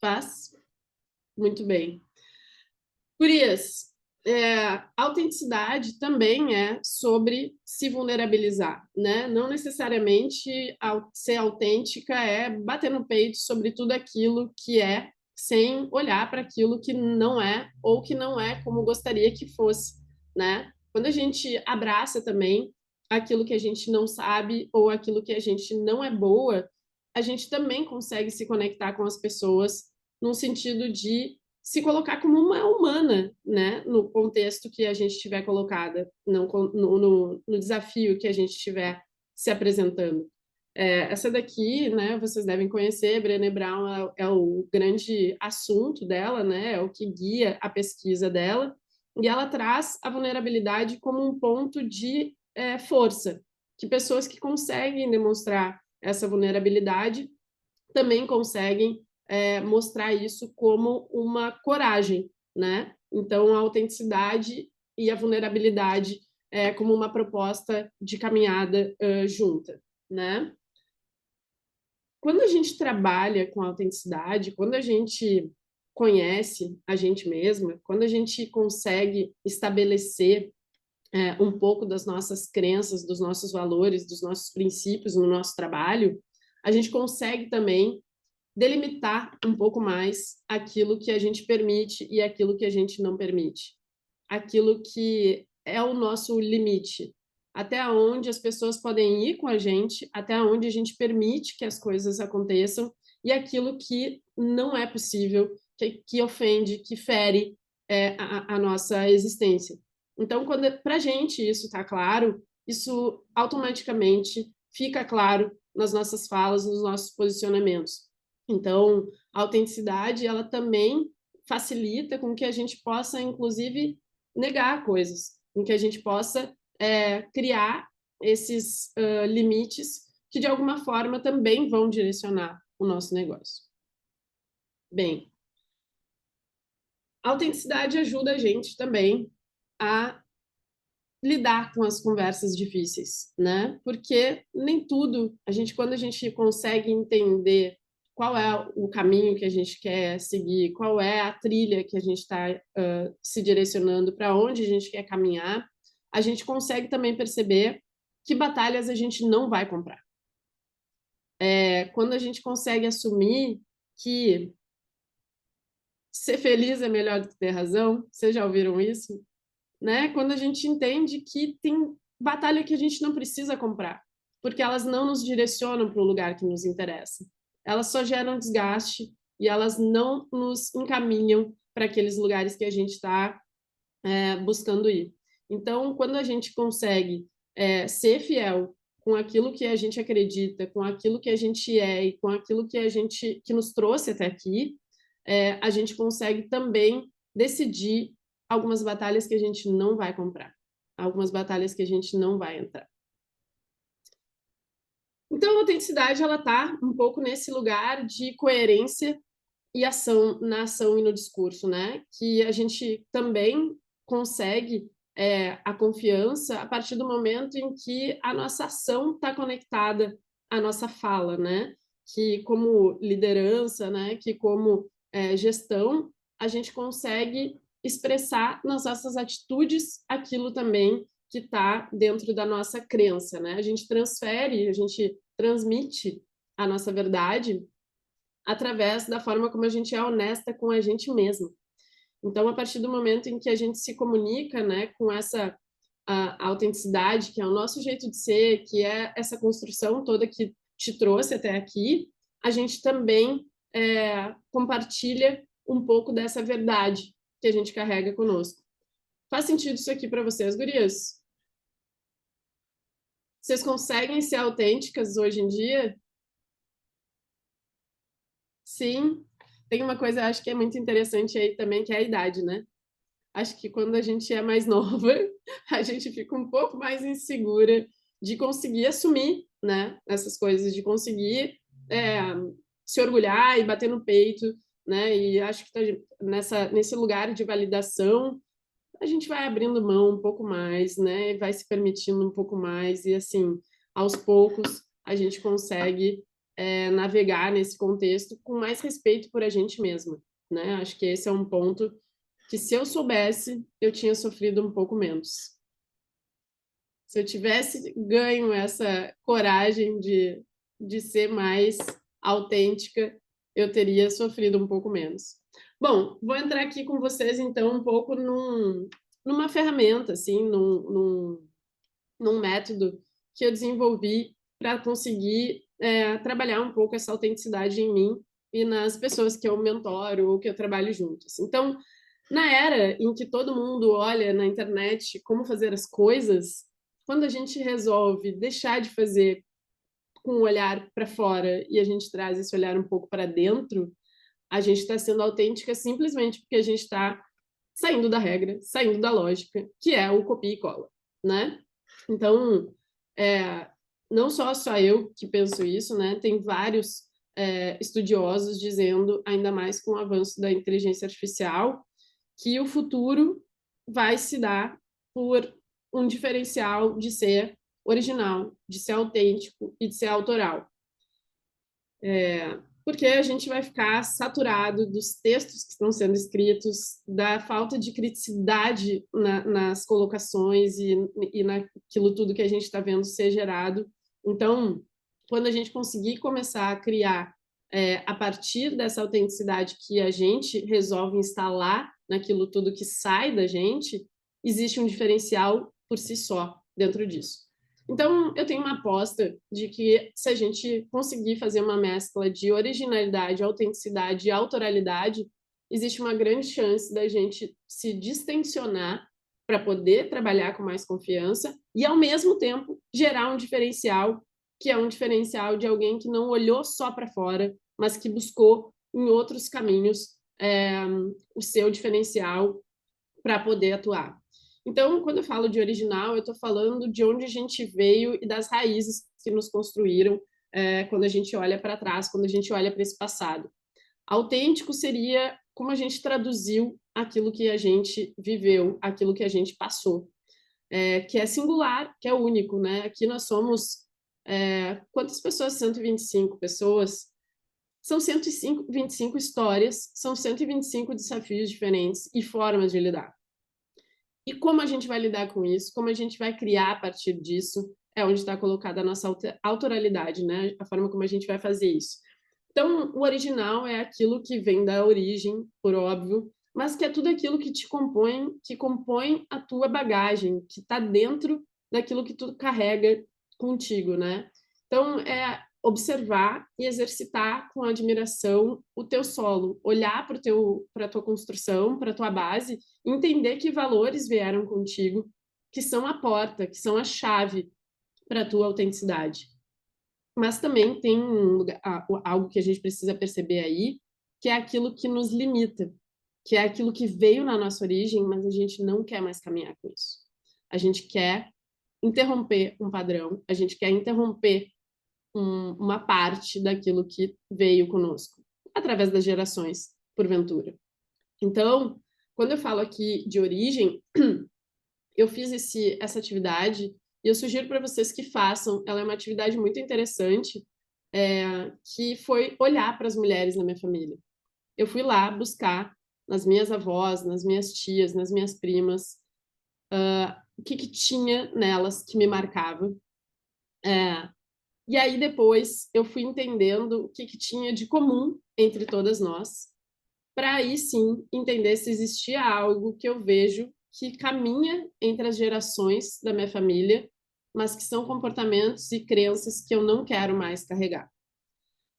Faz? Muito bem. Gurias, autenticidade também é sobre se vulnerabilizar, né? Não necessariamente ser autêntica é bater no peito sobre tudo aquilo que é, sem olhar para aquilo que não é ou que não é como gostaria que fosse, né? Quando a gente abraça também aquilo que a gente não sabe ou aquilo que a gente não é boa, a gente também consegue se conectar com as pessoas num sentido de se colocar como uma humana, né, no contexto que a gente estiver colocada, no desafio que a gente estiver se apresentando. Essa daqui, né, vocês devem conhecer, Brené Brown é o grande assunto dela, né, é o que guia a pesquisa dela, e ela traz a vulnerabilidade como um ponto de força, que pessoas que conseguem demonstrar essa vulnerabilidade também conseguem mostrar isso como uma coragem, né? Então, a autenticidade e a vulnerabilidade como uma proposta de caminhada junta, né? Quando a gente trabalha com autenticidade, quando a gente conhece a gente mesma, quando a gente consegue estabelecer um pouco das nossas crenças, dos nossos valores, dos nossos princípios no nosso trabalho, a gente consegue também delimitar um pouco mais aquilo que a gente permite e aquilo que a gente não permite. Aquilo que é o nosso limite. Até onde as pessoas podem ir com a gente, até onde a gente permite que as coisas aconteçam, e aquilo que não é possível, que ofende, que fere a nossa existência. Então, quando para a gente isso está claro, isso automaticamente fica claro nas nossas falas, nos nossos posicionamentos. Então, a autenticidade, ela também facilita com que a gente possa, inclusive, negar coisas, com que a gente possa criar esses limites que, de alguma forma, também vão direcionar o nosso negócio. Bem, a autenticidade ajuda a gente também a lidar com as conversas difíceis, né? Porque nem tudo, quando a gente consegue entender qual é o caminho que a gente quer seguir, qual é a trilha que a gente está se direcionando, para onde a gente quer caminhar, a gente consegue também perceber que batalhas a gente não vai comprar. Quando a gente consegue assumir que ser feliz é melhor do que ter razão, vocês já ouviram isso? Né? Quando a gente entende que tem batalha que a gente não precisa comprar, porque elas não nos direcionam para o lugar que nos interessa. Elas só geram desgaste e elas não nos encaminham para aqueles lugares que a gente está buscando ir. Então, quando a gente consegue ser fiel com aquilo que a gente acredita, com aquilo que a gente é e com aquilo que nos trouxe até aqui, a gente consegue também decidir algumas batalhas que a gente não vai comprar, algumas batalhas que a gente não vai entrar. Então, a autenticidade, ela está um pouco nesse lugar de coerência e ação, na ação e no discurso, né? Que a gente também consegue a confiança a partir do momento em que a nossa ação está conectada à nossa fala, né? Que como liderança, né? Que como gestão, a gente consegue expressar nas nossas atitudes aquilo também que está dentro da nossa crença, né? A gente transmite a nossa verdade através da forma como a gente é honesta com a gente mesmo. Então, a partir do momento em que a gente se comunica, né, com essa a autenticidade, que é o nosso jeito de ser, que é essa construção toda que te trouxe até aqui, a gente também compartilha um pouco dessa verdade que a gente carrega conosco. Faz sentido isso aqui para vocês, gurias? Vocês conseguem ser autênticas hoje em dia? Sim. Tem uma coisa, acho que é muito interessante aí também, que é a idade, né? Acho que quando a gente é mais nova, a gente fica um pouco mais insegura de conseguir assumir, né, essas coisas, de conseguir se orgulhar e bater no peito, né? E acho que tá nesse lugar de validação, a gente vai abrindo mão um pouco mais, né? Vai se permitindo um pouco mais e assim, aos poucos a gente consegue navegar nesse contexto com mais respeito por a gente mesma, né? Acho que esse é um ponto que, se eu soubesse, eu tinha sofrido um pouco menos. Se eu tivesse ganho essa coragem de ser mais autêntica, eu teria sofrido um pouco menos. Bom, vou entrar aqui com vocês, então, um pouco numa ferramenta, assim, num método que eu desenvolvi para conseguir trabalhar um pouco essa autenticidade em mim e nas pessoas que eu mentoro ou que eu trabalho juntos. Então, na era em que todo mundo olha na internet como fazer as coisas, quando a gente resolve deixar de fazer com o olhar para fora e a gente traz esse olhar um pouco para dentro, a gente está sendo autêntica simplesmente porque a gente está saindo da regra, saindo da lógica, que é o copia e cola, né? Então, não só eu que penso isso, né? Tem vários estudiosos dizendo, ainda mais com o avanço da inteligência artificial, que o futuro vai se dar por um diferencial de ser original, de ser autêntico e de ser autoral. Porque a gente vai ficar saturado dos textos que estão sendo escritos, da falta de criticidade nas colocações e naquilo tudo que a gente está vendo ser gerado. Então, quando a gente conseguir começar a criar a partir dessa autenticidade que a gente resolve instalar naquilo tudo que sai da gente, existe um diferencial por si só dentro disso. Então, eu tenho uma aposta de que, se a gente conseguir fazer uma mescla de originalidade, autenticidade e autoralidade, existe uma grande chance da gente se distensionar para poder trabalhar com mais confiança e, ao mesmo tempo, gerar um diferencial, que é um diferencial de alguém que não olhou só para fora, mas que buscou em outros caminhos o seu diferencial para poder atuar. Então, quando eu falo de original, eu estou falando de onde a gente veio e das raízes que nos construíram quando a gente olha para trás, quando a gente olha para esse passado. Autêntico seria como a gente traduziu aquilo que a gente viveu, aquilo que a gente passou, que é singular, que é único, né? Aqui nós somos quantas pessoas? 125 pessoas. São 125 histórias, são 125 desafios diferentes e formas de lidar. E como a gente vai lidar com isso, como a gente vai criar a partir disso, é onde está colocada a nossa autoralidade, né? A forma como a gente vai fazer isso. Então, o original é aquilo que vem da origem, por óbvio, mas que é tudo aquilo que te compõe, que compõe a tua bagagem, que está dentro daquilo que tu carrega contigo, né? Então, é observar e exercitar com admiração o teu solo, olhar para a tua construção, para a tua base, entender que valores vieram contigo, que são a porta, que são a chave para a tua autenticidade. Mas também tem algo que a gente precisa perceber aí, que é aquilo que nos limita, que é aquilo que veio na nossa origem, mas a gente não quer mais caminhar com isso. A gente quer interromper um padrão, a gente quer interromper uma parte daquilo que veio conosco, através das gerações, porventura. Então, quando eu falo aqui de origem, eu fiz essa atividade e eu sugiro para vocês que façam. Ela é uma atividade muito interessante, que foi olhar para as mulheres na minha família. Eu fui lá buscar nas minhas avós, nas minhas tias, nas minhas primas, o que tinha nelas que me marcava. E aí depois eu fui entendendo o que tinha de comum entre todas nós, para aí sim entender se existia algo que eu vejo que caminha entre as gerações da minha família, mas que são comportamentos e crenças que eu não quero mais carregar.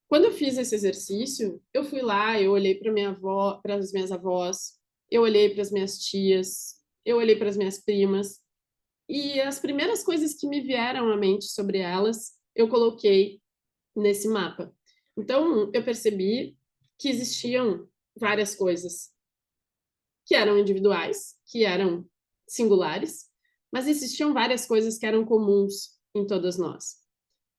Quando eu fiz esse exercício, eu fui lá, eu olhei para minha avó, para as minhas avós, eu olhei para as minhas tias, eu olhei para as minhas primas, e as primeiras coisas que me vieram à mente sobre elas, eu coloquei nesse mapa. Então, eu percebi que existiam várias coisas que eram individuais, que eram singulares, mas existiam várias coisas que eram comuns em todas nós.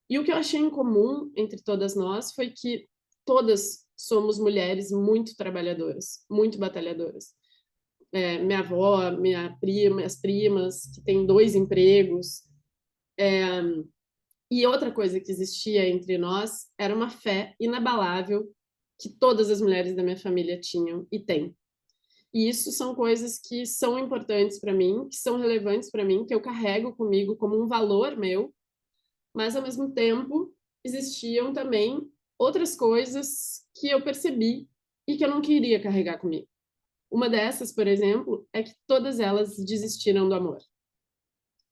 E o que eu achei em comum entre todas nós foi que todas somos mulheres muito trabalhadoras, muito batalhadoras. Minha avó, minha prima, minhas primas, que têm 2 empregos. E outra coisa que existia entre nós era uma fé inabalável que todas as mulheres da minha família tinham e têm. E isso são coisas que são importantes para mim, que são relevantes para mim, que eu carrego comigo como um valor meu, mas ao mesmo tempo existiam também outras coisas que eu percebi e que eu não queria carregar comigo. Uma dessas, por exemplo, é que todas elas desistiram do amor.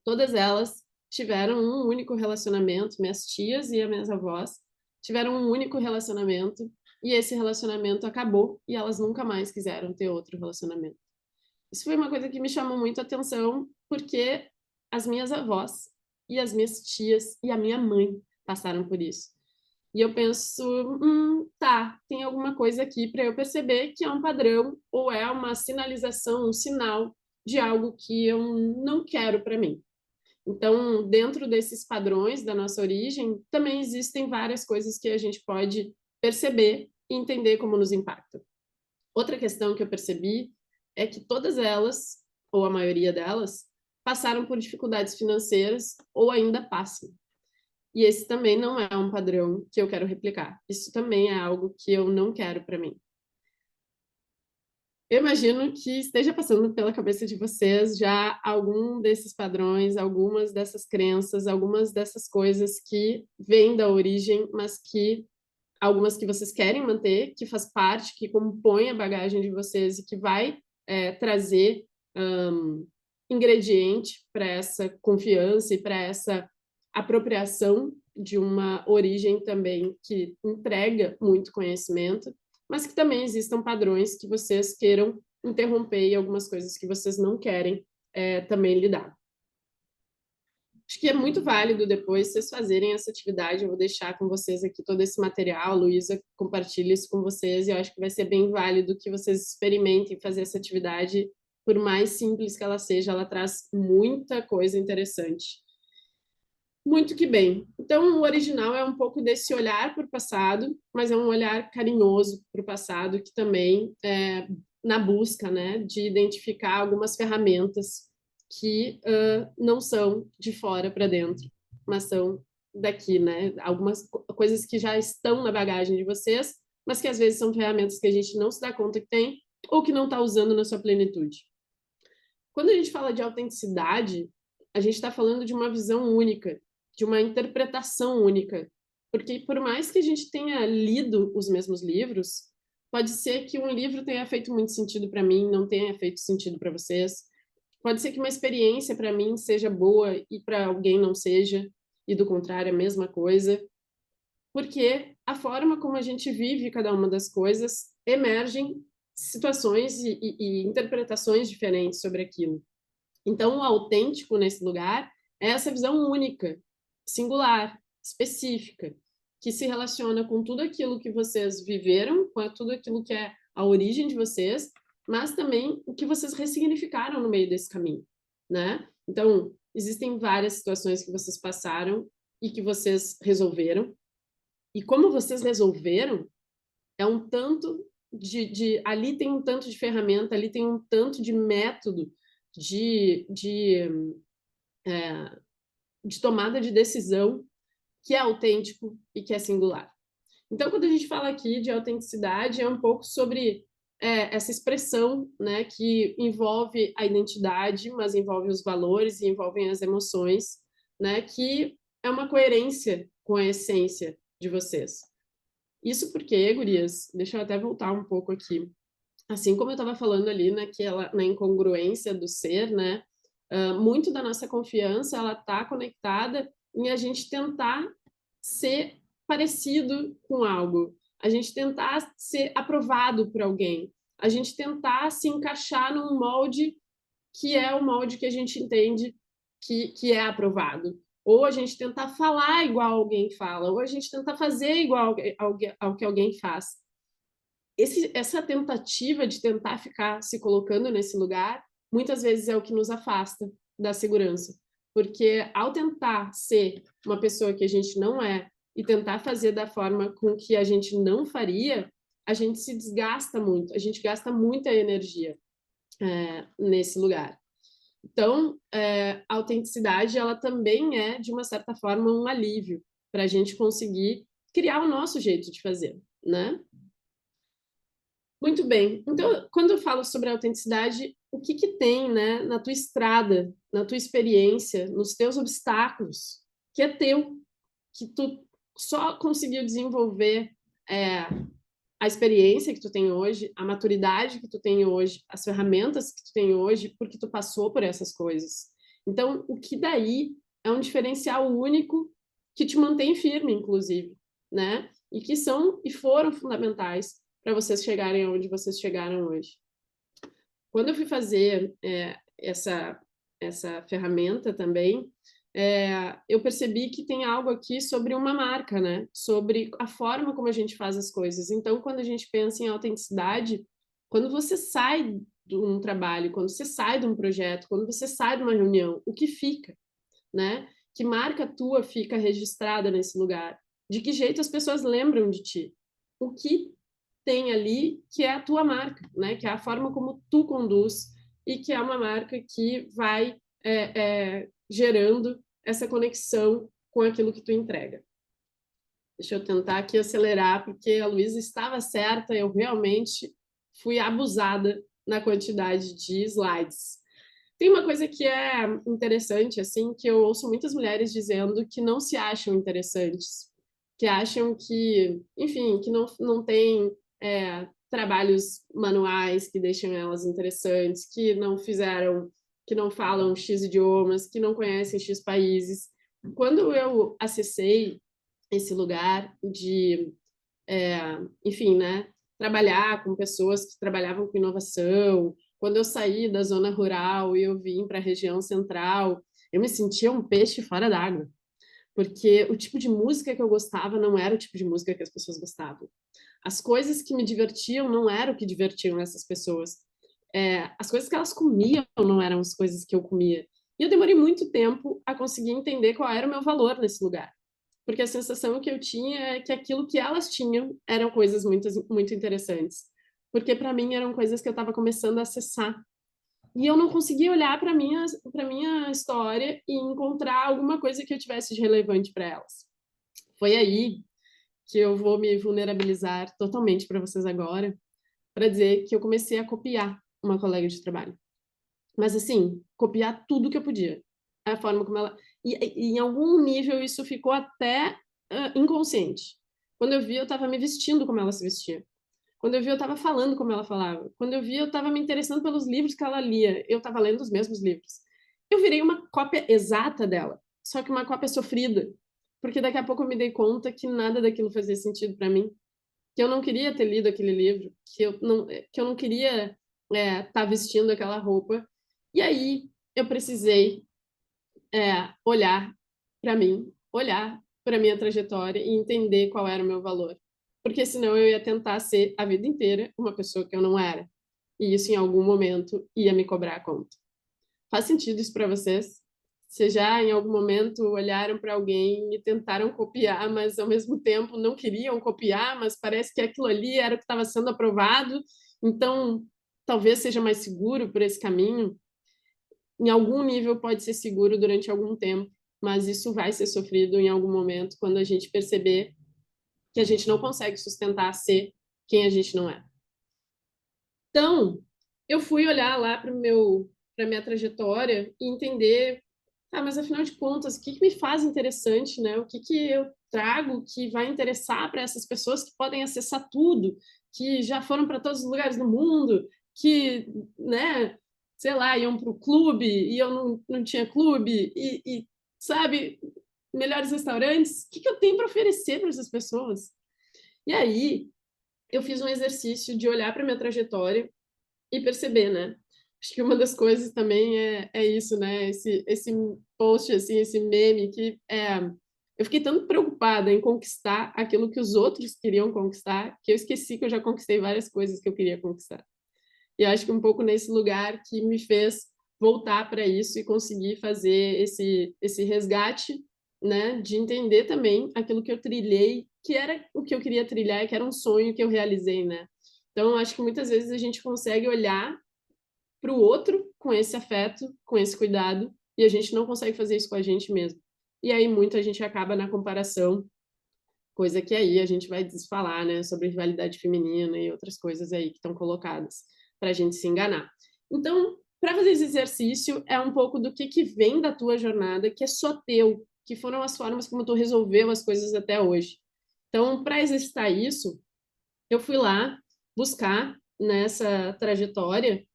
Todas elas tiveram um único relacionamento, minhas tias e as minhas avós tiveram um único relacionamento e esse relacionamento acabou e elas nunca mais quiseram ter outro relacionamento. Isso foi uma coisa que me chamou muito a atenção, porque as minhas avós e as minhas tias e a minha mãe passaram por isso. E eu penso, tá, tem alguma coisa aqui para eu perceber que é um padrão ou é uma sinalização, um sinal de algo que eu não quero para mim. Então, dentro desses padrões da nossa origem, também existem várias coisas que a gente pode perceber e entender como nos impactam. Outra questão que eu percebi é que todas elas, ou a maioria delas, passaram por dificuldades financeiras ou ainda passam. E esse também não é um padrão que eu quero replicar. Isso também é algo que eu não quero para mim. Eu imagino que esteja passando pela cabeça de vocês já algum desses padrões, algumas dessas crenças, algumas dessas coisas que vêm da origem, mas que algumas que vocês querem manter, que faz parte, que compõe a bagagem de vocês e que vai trazer ingrediente para essa confiança e para essa apropriação de uma origem também que entrega muito conhecimento, mas que também existam padrões que vocês queiram interromper e algumas coisas que vocês não querem também lidar. Acho que é muito válido depois vocês fazerem essa atividade. Eu vou deixar com vocês aqui todo esse material. Luísa compartilha isso com vocês e eu acho que vai ser bem válido que vocês experimentem fazer essa atividade. Por mais simples que ela seja, ela traz muita coisa interessante. Muito que bem. Então, o original é um pouco desse olhar para o passado, mas é um olhar carinhoso para o passado, que também é na busca, né, de identificar algumas ferramentas que não são de fora para dentro, mas são daqui, né? Algumas coisas que já estão na bagagem de vocês, mas que às vezes são ferramentas que a gente não se dá conta que tem ou que não está usando na sua plenitude. Quando a gente fala de autenticidade, a gente está falando de uma visão única, de uma interpretação única. Porque por mais que a gente tenha lido os mesmos livros, pode ser que um livro tenha feito muito sentido para mim, não tenha feito sentido para vocês. Pode ser que uma experiência para mim seja boa e para alguém não seja, e do contrário, a mesma coisa. Porque a forma como a gente vive cada uma das coisas emergem situações e interpretações diferentes sobre aquilo. Então, o autêntico nesse lugar é essa visão única, singular, específica, que se relaciona com tudo aquilo que vocês viveram, com tudo aquilo que é a origem de vocês, mas também o que vocês ressignificaram no meio desse caminho, né? Então, existem várias situações que vocês passaram e que vocês resolveram. E como vocês resolveram, é um tanto ali tem um tanto de ferramenta, ali tem um tanto de método de tomada de decisão que é autêntico e que é singular. Então, quando a gente fala aqui de autenticidade, é um pouco sobre essa expressão, né, que envolve a identidade, mas envolve os valores e envolve as emoções, né, que é uma coerência com a essência de vocês. Isso porque, gurias, deixa eu até voltar um pouco aqui. assim como eu estava falando ali na incongruência do ser, né? Muito da nossa confiança, ela está conectada em a gente tentar ser parecido com algo, a gente tentar ser aprovado por alguém, a gente tentar se encaixar num molde que é o molde que a gente entende que é aprovado. Ou a gente tentar falar igual alguém fala, ou a gente tentar fazer igual ao que alguém faz. Essa tentativa de tentar ficar se colocando nesse lugar, muitas vezes é o que nos afasta da segurança. Porque ao tentar ser uma pessoa que a gente não é e tentar fazer da forma com que a gente não faria, a gente se desgasta muito, a gente gasta muita energia nesse lugar. Então, a autenticidade, ela também é, de uma certa forma, um alívio para a gente conseguir criar o nosso jeito de fazer, né? Muito bem. Então, quando eu falo sobre a autenticidade, o que que tem, né, na tua estrada, na tua experiência, nos teus obstáculos, que é teu, que tu só conseguiu desenvolver a experiência que tu tem hoje, a maturidade que tu tem hoje, as ferramentas que tu tem hoje, porque tu passou por essas coisas. Então, o que daí é um diferencial único que te mantém firme, inclusive, né? E que são e foram fundamentais para vocês chegarem aonde vocês chegaram hoje. Quando eu fui fazer essa ferramenta também, eu percebi que tem algo aqui sobre uma marca, né? Sobre a forma como a gente faz as coisas. Então, quando a gente pensa em autenticidade, quando você sai de um trabalho, quando você sai de um projeto, quando você sai de uma reunião, o que fica, né? Que marca tua fica registrada nesse lugar? De que jeito as pessoas lembram de ti? O que tem ali que é a tua marca, né? Que é a forma como tu conduz e que é uma marca que vai gerando essa conexão com aquilo que tu entrega. Deixa eu tentar aqui acelerar, porque a Luísa estava certa, eu realmente fui abusada na quantidade de slides. Tem uma coisa que é interessante, assim, que eu ouço muitas mulheres dizendo que não se acham interessantes, que acham que, enfim, que não tem trabalhos manuais que deixam elas interessantes, que não fizeram, que não falam X idiomas, que não conhecem X países. Quando eu acessei esse lugar de, enfim, né, trabalhar com pessoas que trabalhavam com inovação, quando eu saí da zona rural e eu vim para a região central, eu me sentia um peixe fora d'água, porque o tipo de música que eu gostava não era o tipo de música que as pessoas gostavam. As coisas que me divertiam não eram o que divertiam essas pessoas. As coisas que elas comiam não eram as coisas que eu comia. E eu demorei muito tempo a conseguir entender qual era o meu valor nesse lugar. Porque a sensação que eu tinha é que aquilo que elas tinham eram coisas muito, muito interessantes. Porque para mim eram coisas que eu estava começando a acessar. E eu não conseguia olhar para minha história e encontrar alguma coisa que eu tivesse de relevante para elas. Foi aí que eu vou me vulnerabilizar totalmente para vocês agora, para dizer que eu comecei a copiar uma colega de trabalho. Mas assim, copiar tudo que eu podia. A forma como ela. E em algum nível isso ficou até inconsciente. Quando eu vi, eu estava me vestindo como ela se vestia. Quando eu vi, eu estava falando como ela falava. Quando eu vi, eu estava me interessando pelos livros que ela lia. Eu estava lendo os mesmos livros. Eu virei uma cópia exata dela, só que uma cópia sofrida. Porque daqui a pouco eu me dei conta que nada daquilo fazia sentido para mim. Que eu não queria ter lido aquele livro. Que eu não queria tá vestindo aquela roupa. E aí eu precisei olhar para mim, olhar para minha trajetória e entender qual era o meu valor. Porque senão eu ia tentar ser a vida inteira uma pessoa que eu não era. E isso em algum momento ia me cobrar a conta. Faz sentido isso para vocês? Vocês já em algum momento olharam para alguém e tentaram copiar, mas ao mesmo tempo não queriam copiar, mas parece que aquilo ali era o que estava sendo aprovado, então talvez seja mais seguro por esse caminho? Em algum nível pode ser seguro durante algum tempo, mas isso vai ser sofrido em algum momento quando a gente perceber que a gente não consegue sustentar ser quem a gente não é. Então, eu fui olhar lá para minha trajetória e entender, mas afinal de contas, o que me faz interessante, né? O que eu trago que vai interessar para essas pessoas que podem acessar tudo, que já foram para todos os lugares do mundo, que, né, sei lá, iam para o clube e eu não tinha clube, e sabe, melhores restaurantes, o que eu tenho para oferecer para essas pessoas? E aí, eu fiz um exercício de olhar para minha trajetória e perceber, né? Acho que uma das coisas também é isso, né? Esse post, assim, esse meme que eu fiquei tão preocupada em conquistar aquilo que os outros queriam conquistar, que eu esqueci que eu já conquistei várias coisas que eu queria conquistar. E acho que um pouco nesse lugar que me fez voltar para isso e conseguir fazer esse resgate, né, de entender também aquilo que eu trilhei, que era o que eu queria trilhar, que era um sonho que eu realizei, né? Então, acho que muitas vezes a gente consegue olhar para o outro com esse afeto, com esse cuidado, e a gente não consegue fazer isso com a gente mesmo. E aí muita gente acaba na comparação, coisa que aí a gente vai desfalar, né, sobre rivalidade feminina e outras coisas aí que estão colocadas para a gente se enganar. Então, para fazer esse exercício, é um pouco do que vem da tua jornada, que é só teu, que foram as formas como tu resolveu as coisas até hoje. Então, para exercitar isso, eu fui lá buscar nessa trajetória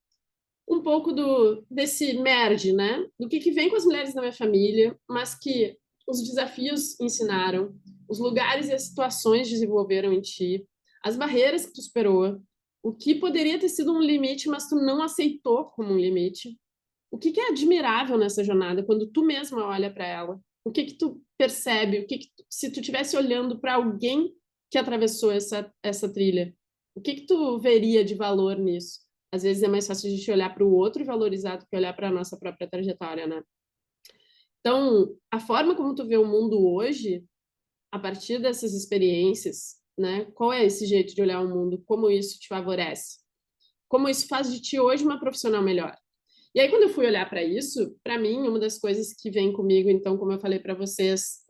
um pouco desse merge, né? Do que vem com as mulheres da minha família, mas que os desafios ensinaram, os lugares e as situações desenvolveram em ti, as barreiras que tu superou, o que poderia ter sido um limite, mas tu não aceitou como um limite. O que é admirável nessa jornada quando tu mesma olha para ela? O que tu percebe? Se tu estivesse olhando para alguém que atravessou essa trilha, o que tu veria de valor nisso? Às vezes é mais fácil a gente olhar para o outro e valorizar do que olhar para a nossa própria trajetória, né? Então, a forma como tu vê o mundo hoje, a partir dessas experiências, né? Qual é esse jeito de olhar o mundo? Como isso te favorece? Como isso faz de ti hoje uma profissional melhor? E aí, quando eu fui olhar para isso, para mim, uma das coisas que vem comigo, então, como eu falei para vocês,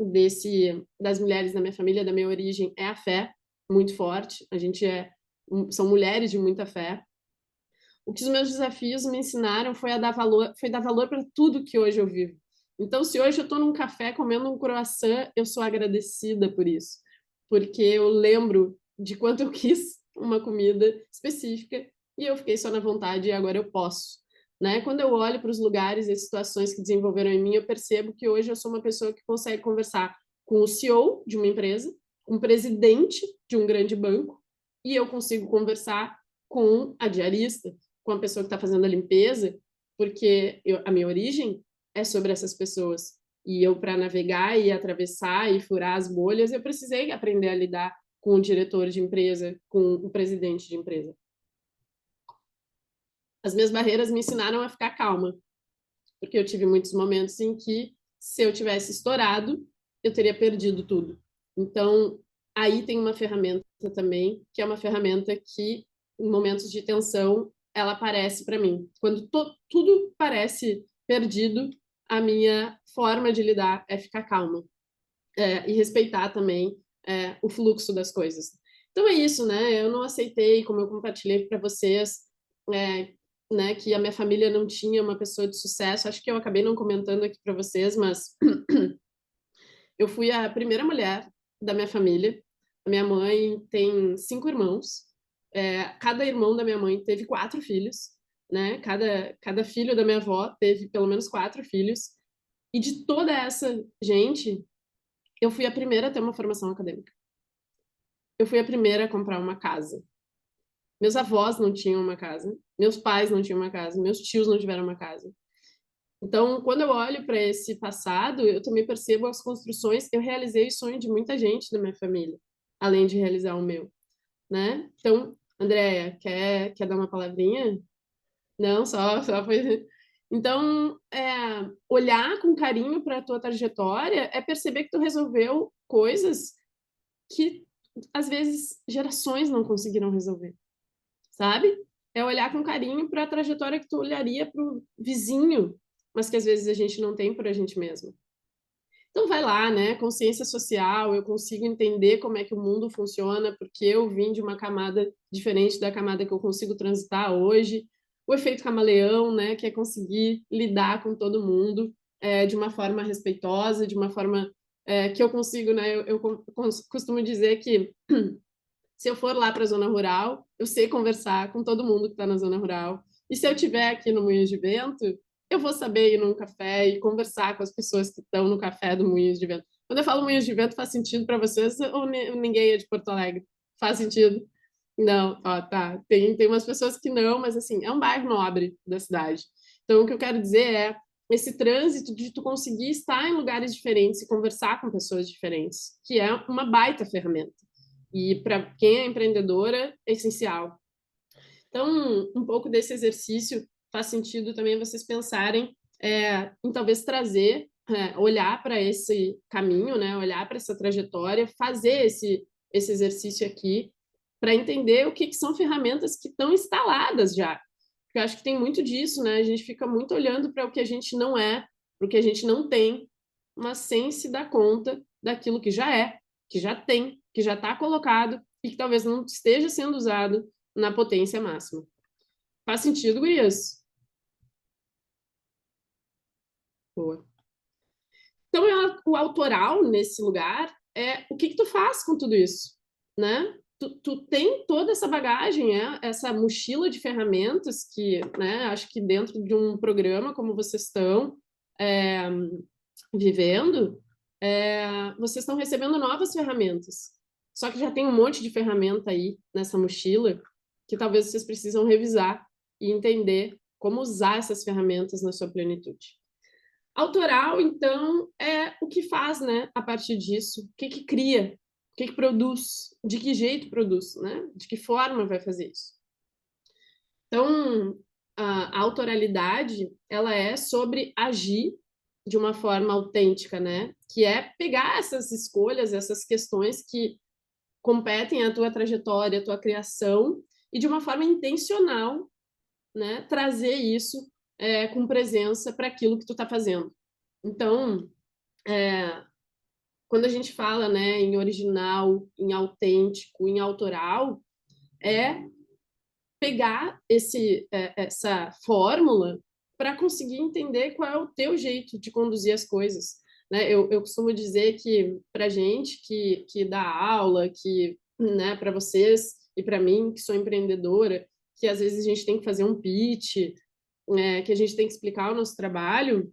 das mulheres da minha família, da minha origem, é a fé muito forte. A gente são mulheres de muita fé. O que os meus desafios me ensinaram foi dar valor para tudo que hoje eu vivo. Então, se hoje eu estou num café comendo um croissant, eu sou agradecida por isso, porque eu lembro de quanto eu quis uma comida específica e eu fiquei só na vontade e agora eu posso. Né? Quando eu olho para os lugares e situações que desenvolveram em mim, eu percebo que hoje eu sou uma pessoa que consegue conversar com o CEO de uma empresa, com o presidente de um grande banco, e eu consigo conversar com a diarista, com a pessoa que está fazendo a limpeza, porque a minha origem é sobre essas pessoas. E eu, para navegar e atravessar e furar as bolhas, eu precisei aprender a lidar com o diretor de empresa, com o presidente de empresa. As minhas barreiras me ensinaram a ficar calma, porque eu tive muitos momentos em que, se eu tivesse estourado, eu teria perdido tudo. Então, aí tem uma ferramenta também, que é uma ferramenta que, em momentos de tensão, ela aparece para mim. Quando tudo parece perdido, a minha forma de lidar é ficar calma e respeitar também o fluxo das coisas. Então é isso, né? Eu não aceitei, como eu compartilhei para vocês, né, que a minha família não tinha uma pessoa de sucesso. Acho que eu acabei não comentando aqui para vocês, mas eu fui a primeira mulher da minha família. A minha mãe tem 5 irmãos. Cada irmão da minha mãe teve 4 filhos, né? Cada filho da minha avó teve pelo menos 4 filhos. E de toda essa gente, eu fui a primeira a ter uma formação acadêmica. Eu fui a primeira a comprar uma casa. Meus avós não tinham uma casa, meus pais não tinham uma casa, meus tios não tiveram uma casa. Então, quando eu olho para esse passado, eu também percebo as construções. Eu realizei o sonho de muita gente da minha família, além de realizar o meu, né? Então, Andréia, quer dar uma palavrinha? Não, só foi. Então, olhar com carinho para a tua trajetória é perceber que tu resolveu coisas que, às vezes, gerações não conseguiram resolver, sabe? É olhar com carinho para a trajetória que tu olharia para o vizinho, mas que às vezes a gente não tem por a gente mesmo. Então vai lá, né? Consciência social, eu consigo entender como é que o mundo funciona, porque eu vim de uma camada diferente da camada que eu consigo transitar hoje. O efeito camaleão, né? Que é conseguir lidar com todo mundo de uma forma respeitosa, de uma forma que eu consigo, né? Eu costumo dizer que se eu for lá para a zona rural, eu sei conversar com todo mundo que está na zona rural. E se eu estiver aqui no Moinhos de Vento, eu vou saber ir num café e conversar com as pessoas que estão no café do Moinhos de Vento. Quando eu falo Moinhos de Vento, faz sentido para vocês ou ninguém é de Porto Alegre? Faz sentido? Não, ó, tá. Tem umas pessoas que não, mas assim, é um bairro nobre da cidade. Então, o que eu quero dizer é esse trânsito de tu conseguir estar em lugares diferentes e conversar com pessoas diferentes, que é uma baita ferramenta. E para quem é empreendedora, é essencial. Então, um pouco desse exercício faz sentido também vocês pensarem em talvez trazer, olhar para esse caminho, né? Olhar para essa trajetória, fazer esse exercício aqui para entender o que são ferramentas que estão instaladas já. Porque eu acho que tem muito disso, né? A gente fica muito olhando para o que a gente não é, para o que a gente não tem, mas sem se dar conta daquilo que já é, que já tem, que já está colocado e que talvez não esteja sendo usado na potência máxima. Faz sentido, gurias? Boa. Então, o autoral, nesse lugar, é o que tu faz com tudo isso, né? Tu tem toda essa bagagem, essa mochila de ferramentas que, né, acho que dentro de um programa como vocês estão vivendo, vocês estão recebendo novas ferramentas. Só que já tem um monte de ferramenta aí nessa mochila que talvez vocês precisam revisar e entender como usar essas ferramentas na sua plenitude. Autoral, então, é o que faz, né, a partir disso, o que cria, o que produz, de que jeito produz, né, de que forma vai fazer isso. Então, a autoralidade, ela é sobre agir de uma forma autêntica, né, que é pegar essas escolhas, essas questões que competem a tua trajetória, a tua criação, e de uma forma intencional, né, trazer isso com presença para aquilo que tu está fazendo. Então, quando a gente fala, né, em original, em autêntico, em autoral, é pegar essa fórmula para conseguir entender qual é o teu jeito de conduzir as coisas. Né? Eu costumo dizer que para gente que dá aula, que, né, para vocês e para mim, que sou empreendedora, que às vezes a gente tem que fazer um pitch, que a gente tem que explicar o nosso trabalho,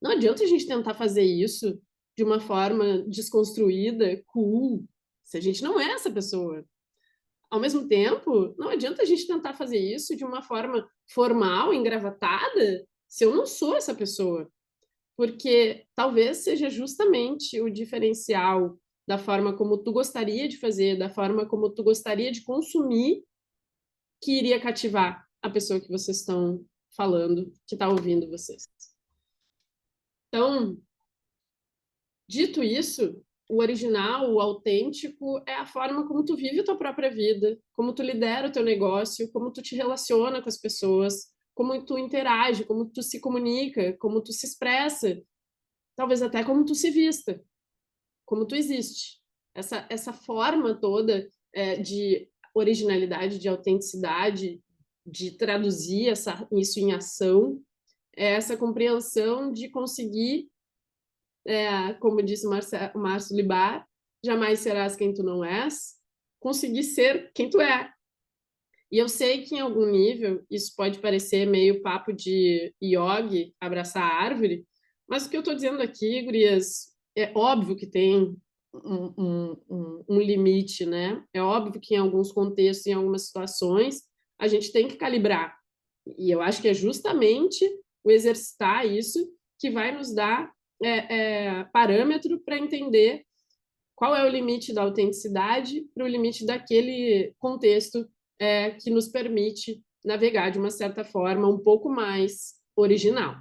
não adianta a gente tentar fazer isso de uma forma desconstruída, cool, se a gente não é essa pessoa. Ao mesmo tempo, não adianta a gente tentar fazer isso de uma forma formal, engravatada, se eu não sou essa pessoa. Porque talvez seja justamente o diferencial da forma como tu gostaria de fazer, da forma como tu gostaria de consumir, que iria cativar a pessoa que vocês estão falando, que está ouvindo vocês. Então, dito isso, o original, o autêntico, é a forma como tu vive a tua própria vida, como tu lidera o teu negócio, como tu te relaciona com as pessoas, como tu interage, como tu se comunica, como tu se expressa, talvez até como tu se vista, como tu existe. Essa forma toda de originalidade, de autenticidade, de traduzir isso em ação, é essa compreensão de conseguir como disse o Márcio Libar, jamais serás quem tu não és, conseguir ser quem tu é. E eu sei que em algum nível isso pode parecer meio papo de yogi, abraçar a árvore, mas o que eu estou dizendo aqui, gurias, é óbvio que tem um limite, né? É óbvio que em alguns contextos, em algumas situações, a gente tem que calibrar. E eu acho que é justamente o exercitar isso que vai nos dar parâmetro para entender qual é o limite da autenticidade para o limite daquele contexto que nos permite navegar de uma certa forma um pouco mais original.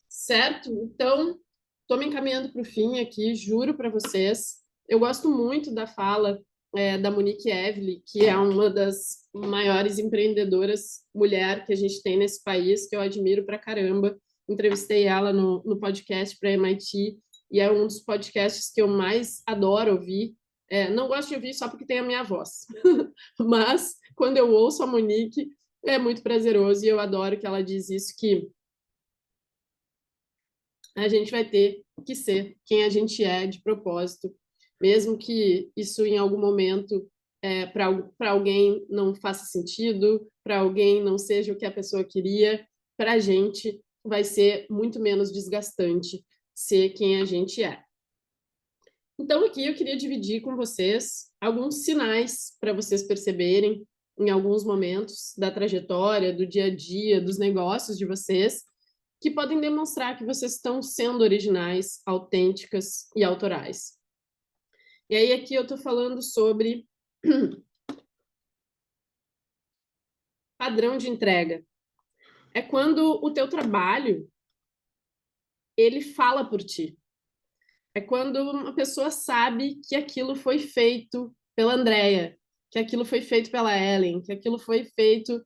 Certo? Então, estou me encaminhando para o fim aqui, juro para vocês. Eu gosto muito da fala da Monique Evely, que é uma das maiores empreendedoras mulher que a gente tem nesse país, que eu admiro pra caramba. Entrevistei ela no podcast para MIT, e é um dos podcasts que eu mais adoro ouvir. Não gosto de ouvir só porque tem a minha voz, mas quando eu ouço a Monique, é muito prazeroso, e eu adoro que ela diz isso, que a gente vai ter que ser quem a gente é de propósito, mesmo que isso em algum momento para alguém não faça sentido, para alguém não seja o que a pessoa queria, para a gente vai ser muito menos desgastante ser quem a gente é. Então, aqui eu queria dividir com vocês alguns sinais para vocês perceberem em alguns momentos da trajetória, do dia a dia, dos negócios de vocês, que podem demonstrar que vocês estão sendo originais, autênticas e autorais. E aí aqui eu estou falando sobre padrão de entrega. É quando o teu trabalho, ele fala por ti. É quando uma pessoa sabe que aquilo foi feito pela Andrea, que aquilo foi feito pela Ellen, que aquilo foi feito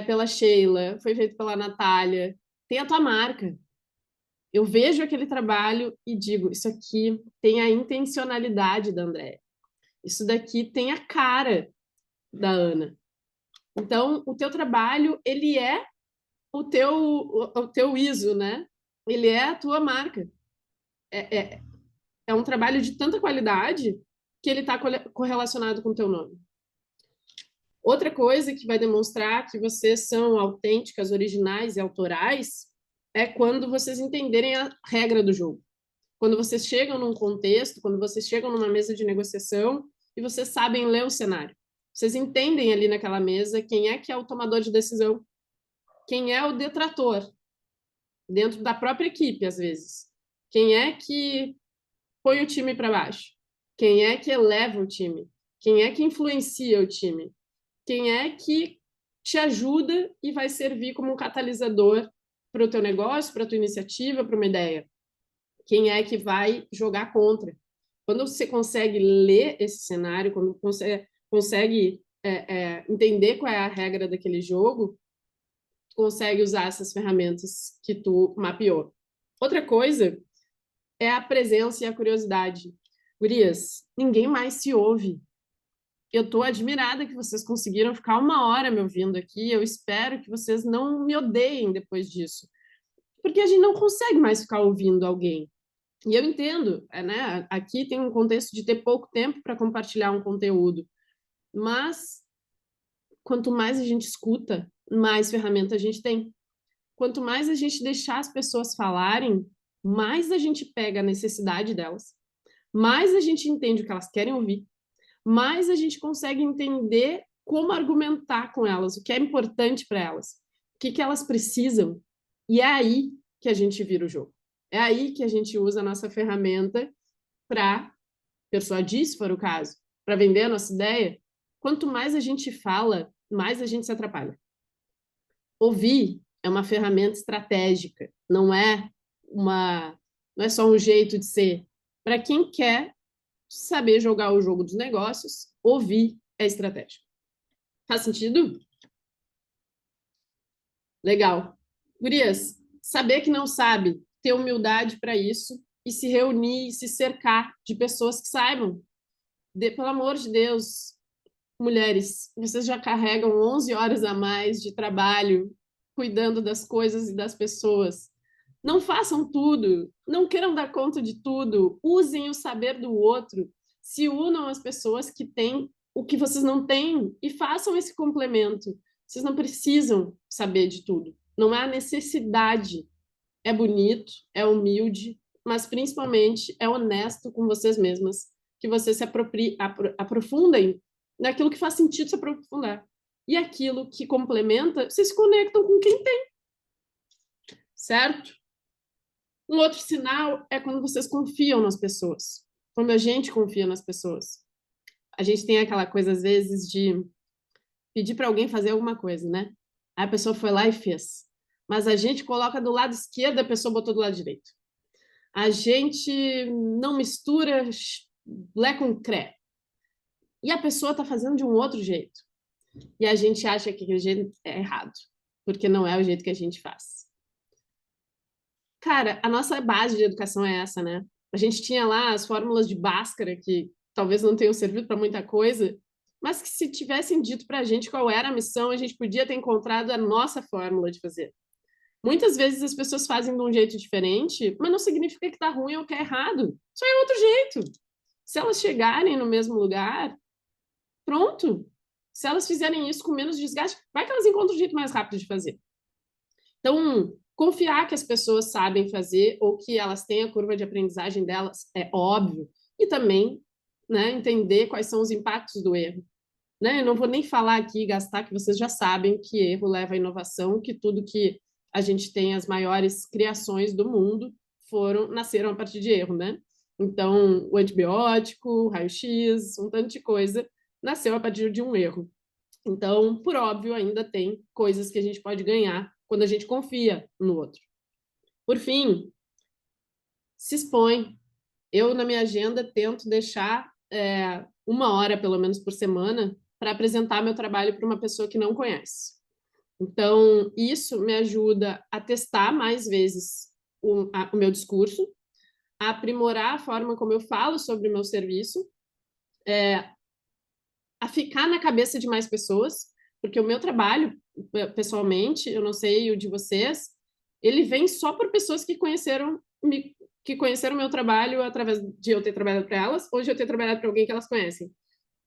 pela Sheila, foi feito pela Natália. Tem a tua marca. Eu vejo aquele trabalho e digo, isso aqui tem a intencionalidade da Andrea. Isso daqui tem a cara da Ana. Então, o teu trabalho, ele é o teu ISO, né? Ele é a tua marca. É um trabalho de tanta qualidade que ele está correlacionado com o teu nome. Outra coisa que vai demonstrar que vocês são autênticas, originais e autorais é quando vocês entenderem a regra do jogo. Quando vocês chegam num contexto, quando vocês chegam numa mesa de negociação e vocês sabem ler o cenário. Vocês entendem ali naquela mesa quem é que é o tomador de decisão, quem é o detrator, dentro da própria equipe, às vezes. Quem é que põe o time para baixo? Quem é que eleva o time? Quem é que influencia o time? Quem é que te ajuda e vai servir como um catalisador para o teu negócio, para a tua iniciativa, para uma ideia? Quem é que vai jogar contra? Quando você consegue ler esse cenário, quando você consegue entender qual é a regra daquele jogo, consegue usar essas ferramentas que tu mapeou. Outra coisa é a presença e a curiosidade. Gurias, ninguém mais se ouve. Eu estou admirada que vocês conseguiram ficar 1 hora me ouvindo aqui. Eu espero que vocês não me odeiem depois disso. Porque a gente não consegue mais ficar ouvindo alguém. E eu entendo, né? Aqui tem um contexto de ter pouco tempo para compartilhar um conteúdo. Mas quanto mais a gente escuta, mais ferramenta a gente tem. Quanto mais a gente deixar as pessoas falarem, mais a gente pega a necessidade delas, mais a gente entende o que elas querem ouvir, mais a gente consegue entender como argumentar com elas, o que é importante para elas, o que elas precisam. E é aí que a gente vira o jogo. É aí que a gente usa a nossa ferramenta para persuadir, se for o caso, para vender a nossa ideia. Quanto mais a gente fala, mais a gente se atrapalha. Ouvir é uma ferramenta estratégica, não é só um jeito de ser. Para quem quer saber jogar o jogo dos negócios, ouvir é estratégico. Faz sentido? Legal. Gurias, saber que não sabe, ter humildade para isso e se reunir e se cercar de pessoas que saibam. Pelo amor de Deus, mulheres, vocês já carregam 11 horas a mais de trabalho cuidando das coisas e das pessoas. Não façam tudo, não queiram dar conta de tudo, usem o saber do outro, se unam às pessoas que têm o que vocês não têm e façam esse complemento. Vocês não precisam saber de tudo, não há necessidade. É bonito, é humilde, mas principalmente é honesto com vocês mesmas, que vocês se aprofundem naquilo que faz sentido se aprofundar. E aquilo que complementa, vocês se conectam com quem tem. Certo? Um outro sinal é quando vocês confiam nas pessoas. Quando a gente confia nas pessoas. A gente tem aquela coisa, às vezes, de pedir para alguém fazer alguma coisa, né? Aí a pessoa foi lá e fez. Mas a gente coloca do lado esquerdo, a pessoa botou do lado direito. A gente não mistura lé com cré. E a pessoa está fazendo de um outro jeito. E a gente acha que aquele jeito é errado, porque não é o jeito que a gente faz. Cara, a nossa base de educação é essa, né? A gente tinha lá as fórmulas de Bhaskara, que talvez não tenham servido para muita coisa, mas que se tivessem dito para a gente qual era a missão, a gente podia ter encontrado a nossa fórmula de fazer. Muitas vezes as pessoas fazem de um jeito diferente, mas não significa que tá ruim ou que é errado. Só é outro jeito. Se elas chegarem no mesmo lugar, pronto. Se elas fizerem isso com menos desgaste, vai que elas encontram um jeito mais rápido de fazer. Então, confiar que as pessoas sabem fazer ou que elas têm a curva de aprendizagem delas é óbvio. E também, né, entender quais são os impactos do erro. Né? Eu não vou nem falar aqui, gastar, que vocês já sabem que erro leva à inovação, que tudo que a gente tem, as maiores criações do mundo, nasceram a partir de erro, né? Então, o antibiótico, o raio-x, um tanto de coisa, nasceu a partir de um erro. Então, por óbvio, ainda tem coisas que a gente pode ganhar quando a gente confia no outro. Por fim, se expõe. Eu, na minha agenda, tento deixar 1 hora, pelo menos, por semana para apresentar meu trabalho para uma pessoa que não conhece. Então, isso me ajuda a testar mais vezes o meu discurso, a aprimorar a forma como eu falo sobre o meu serviço, a ficar na cabeça de mais pessoas, porque o meu trabalho, pessoalmente, eu não sei o de vocês, ele vem só por pessoas que conheceram o meu trabalho através de eu ter trabalhado para elas ou de eu ter trabalhado para alguém que elas conhecem.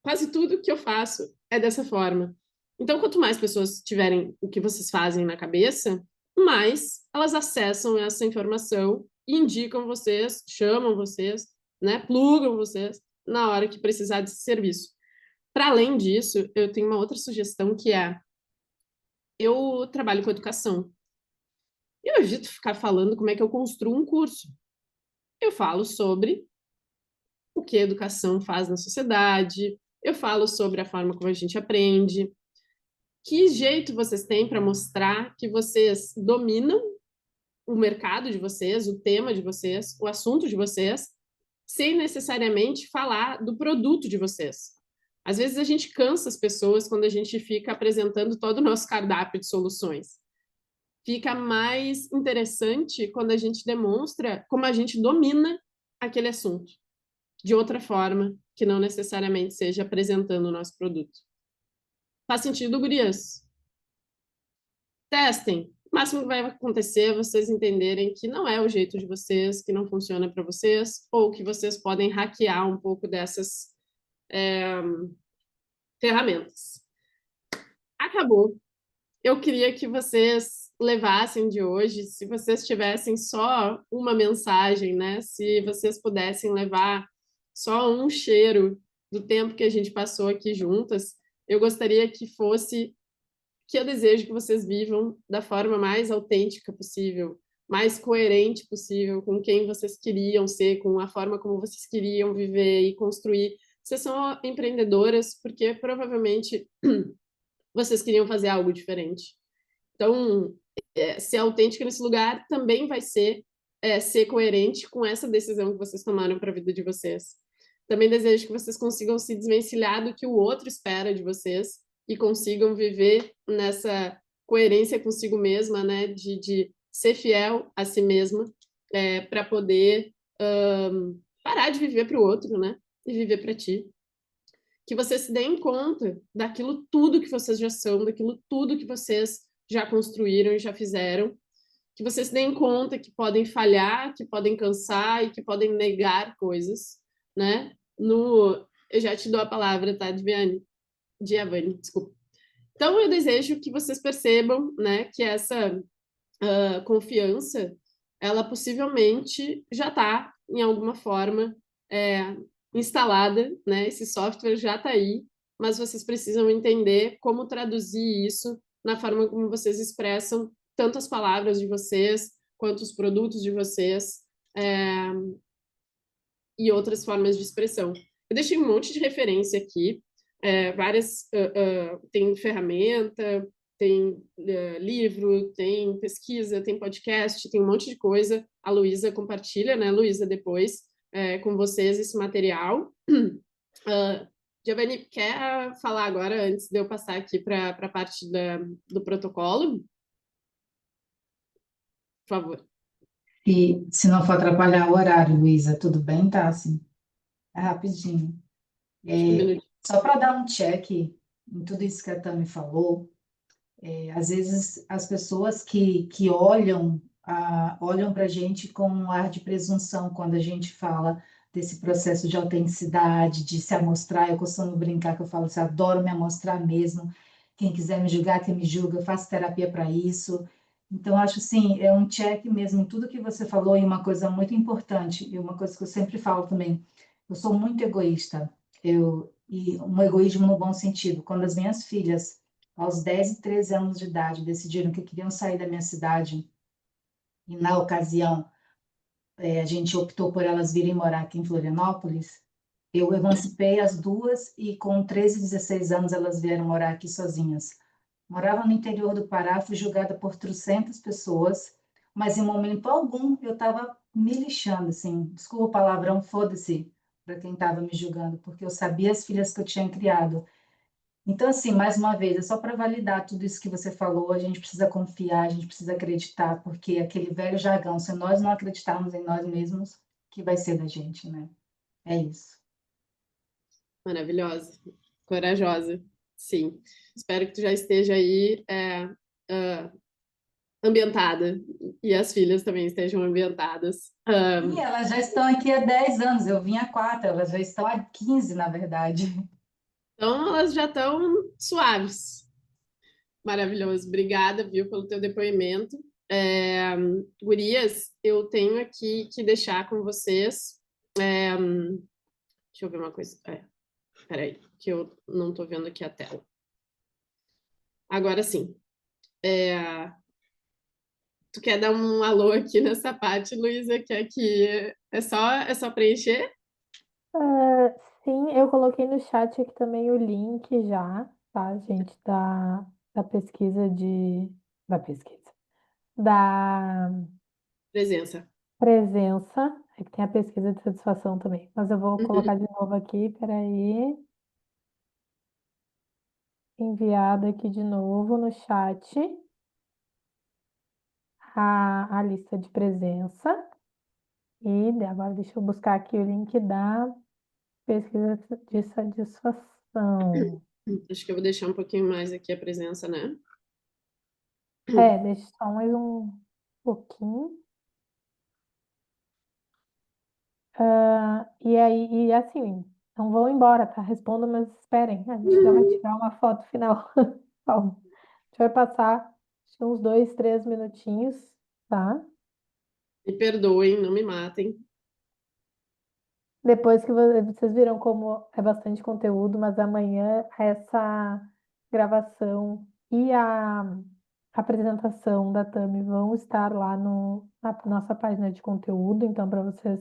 Quase tudo que eu faço é dessa forma. Então, quanto mais pessoas tiverem o que vocês fazem na cabeça, mais elas acessam essa informação e indicam vocês, chamam vocês, né, plugam vocês na hora que precisar desse serviço. Para além disso, eu tenho uma outra sugestão que é: eu trabalho com educação. Eu evito ficar falando como é que eu construo um curso. Eu falo sobre o que a educação faz na sociedade, eu falo sobre a forma como a gente aprende. Que jeito vocês têm para mostrar que vocês dominam o mercado de vocês, o tema de vocês, o assunto de vocês, sem necessariamente falar do produto de vocês? Às vezes a gente cansa as pessoas quando a gente fica apresentando todo o nosso cardápio de soluções. Fica mais interessante quando a gente demonstra como a gente domina aquele assunto, de outra forma, que não necessariamente seja apresentando o nosso produto. Faz sentido, gurias? Testem. O máximo que vai acontecer é vocês entenderem que não é o jeito de vocês, que não funciona para vocês, ou que vocês podem hackear um pouco dessas ferramentas. Acabou. Eu queria que vocês levassem de hoje, se vocês tivessem só uma mensagem, né? Se vocês pudessem levar só um cheiro do tempo que a gente passou aqui juntas, eu gostaria que fosse que eu desejo que vocês vivam da forma mais autêntica possível, mais coerente possível com quem vocês queriam ser, com a forma como vocês queriam viver e construir. Vocês são empreendedoras porque provavelmente vocês queriam fazer algo diferente. Então, ser autêntica nesse lugar também vai ser coerente com essa decisão que vocês tomaram para a vida de vocês. Também desejo que vocês consigam se desvencilhar do que o outro espera de vocês e consigam viver nessa coerência consigo mesma, né, de ser fiel a si mesma, para poder parar de viver para o outro, né, e viver para ti. Que vocês se deem conta daquilo tudo que vocês já são, daquilo tudo que vocês já construíram e já fizeram, que vocês se deem conta que podem falhar, que podem cansar e que podem negar coisas, né? Eu já te dou a palavra, tá, Giovanni, desculpa. Então, eu desejo que vocês percebam, né, que essa confiança, ela possivelmente já está, em alguma forma, instalada, né? Esse software já está aí, mas vocês precisam entender como traduzir isso na forma como vocês expressam tanto as palavras de vocês, quanto os produtos de vocês, e outras formas de expressão. Eu deixei um monte de referência aqui, várias, tem ferramenta, tem livro, tem pesquisa, tem podcast, tem um monte de coisa. A Luísa compartilha, né, Luísa, depois com vocês esse material. Giovanni, quer falar agora, antes de eu passar aqui para a parte do protocolo? Por favor. E se não for atrapalhar o horário, Luísa, tudo bem, tá? Assim, é rapidinho. Só para dar um check em tudo isso que a Tami falou, Às vezes as pessoas que olham, olham para a gente com um ar de presunção quando a gente fala desse processo de autenticidade, de se amostrar. Eu costumo brincar que eu falo assim, adoro me amostrar mesmo. Quem quiser me julgar, que me julga, eu faço terapia para isso. Então, acho assim, é um check mesmo em tudo que você falou, e uma coisa muito importante, e uma coisa que eu sempre falo também, eu sou muito egoísta, e um egoísmo no bom sentido. Quando as minhas filhas, aos 10 e 13 anos de idade, decidiram que queriam sair da minha cidade, e na ocasião a gente optou por elas virem morar aqui em Florianópolis, eu emancipei as duas e com 13 e 16 anos elas vieram morar aqui sozinhas. Morava no interior do Pará, fui julgada por trocentas pessoas, mas em momento algum eu estava me lixando, assim, desculpa o palavrão, foda-se, para quem estava me julgando, porque eu sabia as filhas que eu tinha criado. Então, assim, mais uma vez, é só para validar tudo isso que você falou, a gente precisa confiar, a gente precisa acreditar, porque aquele velho jargão, se nós não acreditarmos em nós mesmos, que vai ser da gente, né? É isso. Maravilhosa, corajosa, sim. Espero que tu já esteja aí ah, ambientada e as filhas também estejam ambientadas. E elas já estão aqui há 10 anos, eu vim há 4, elas já estão há 15, na verdade. Então, elas já estão suaves. Maravilhoso. Obrigada, viu, pelo teu depoimento. Gurias, eu tenho aqui que deixar com vocês. Deixa eu ver uma coisa. Peraí, que eu não estou vendo aqui a tela. Agora sim. Tu quer dar um alô aqui nessa parte, Luísa? Que aqui é só preencher? Ah, sim, eu coloquei no chat aqui também o link já, tá, gente, da pesquisa da pesquisa, da Presença. presença, é que tem a pesquisa de satisfação também, mas eu vou Uhum. colocar de novo aqui, peraí, enviado aqui de novo no chat a lista de presença, agora deixa eu buscar aqui o link da pesquisa de satisfação. Acho que eu vou deixar um pouquinho mais aqui a presença, né? Deixa só mais um pouquinho. E aí, e assim, não vão embora, tá? Respondam, mas esperem. A gente já vai tirar uma foto final. Calma. A gente vai passar acho que uns 2, 3 minutinhos, tá? Me perdoem, não me matem. Depois que vocês viram como é bastante conteúdo, mas amanhã essa gravação e a apresentação da Tami vão estar lá na nossa página de conteúdo, então para vocês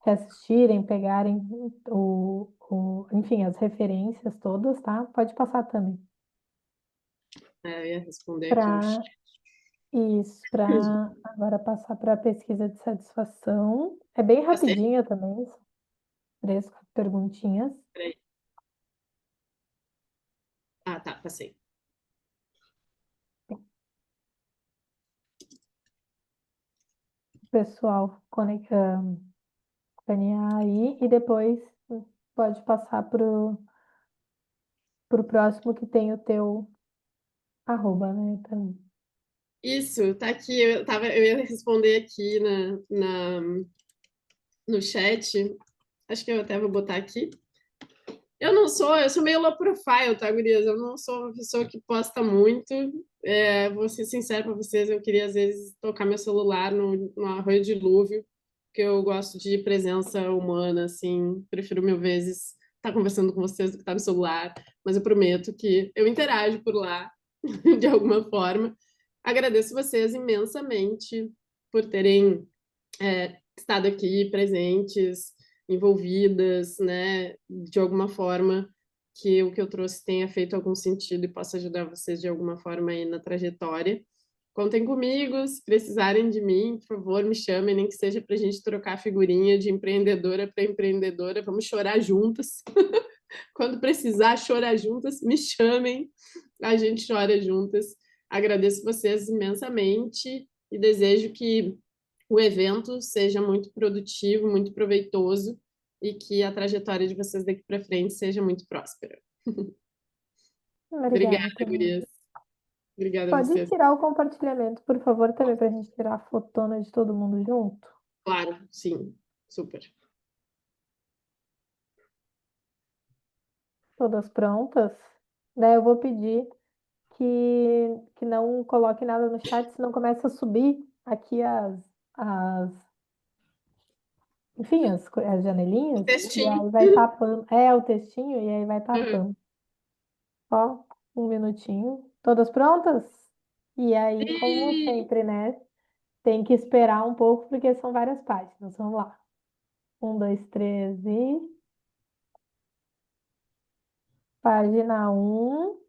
assistirem, pegarem enfim, as referências todas, tá? Pode passar também. Eu ia responder aqui no chat. Para isso, para agora passar para a pesquisa de satisfação. É bem Passei? rapidinha também, são 3 perguntinhas. Peraí. Ah, tá, passei. O pessoal escanear aí e depois pode passar pro próximo que tem o teu arroba, né? Também. Isso, tá aqui. Eu ia responder aqui no chat. Acho que eu até vou botar aqui. Eu sou meio low profile, tá, gurias? Eu não sou uma pessoa que posta muito. Vou ser sincera para vocês, eu queria às vezes tocar meu celular no arroio dilúvio, porque eu gosto de presença humana, assim, prefiro mil vezes estar conversando com vocês do que estar no celular, mas eu prometo que eu interajo por lá, de alguma forma. Agradeço vocês imensamente por terem estado aqui presentes, envolvidas, né, de alguma forma que o que eu trouxe tenha feito algum sentido e possa ajudar vocês de alguma forma aí na trajetória. Contem comigo, se precisarem de mim, por favor, me chamem, nem que seja para a gente trocar figurinha de empreendedora para empreendedora, vamos chorar juntas. Quando precisar chorar juntas, me chamem, a gente chora juntas. Agradeço vocês imensamente e desejo que o evento seja muito produtivo, muito proveitoso e que a trajetória de vocês daqui para frente seja muito próspera. Obrigada Obrigada, também. gurias. Obrigada a Pode você. tirar o compartilhamento, por favor, também, para a gente tirar a fotona de todo mundo junto. Claro, sim, super. Todas prontas? Daí eu vou pedir que não coloque nada no chat, senão começa a subir aqui as, enfim, as janelinhas, e Textinho. aí vai tapando. É, o textinho, e aí vai Uhum. tapando. Ó, um minutinho. Todas prontas? E aí, como Sim. sempre, né? Tem que esperar um pouco, porque são várias páginas. Vamos lá. Um, dois, três e. Página um.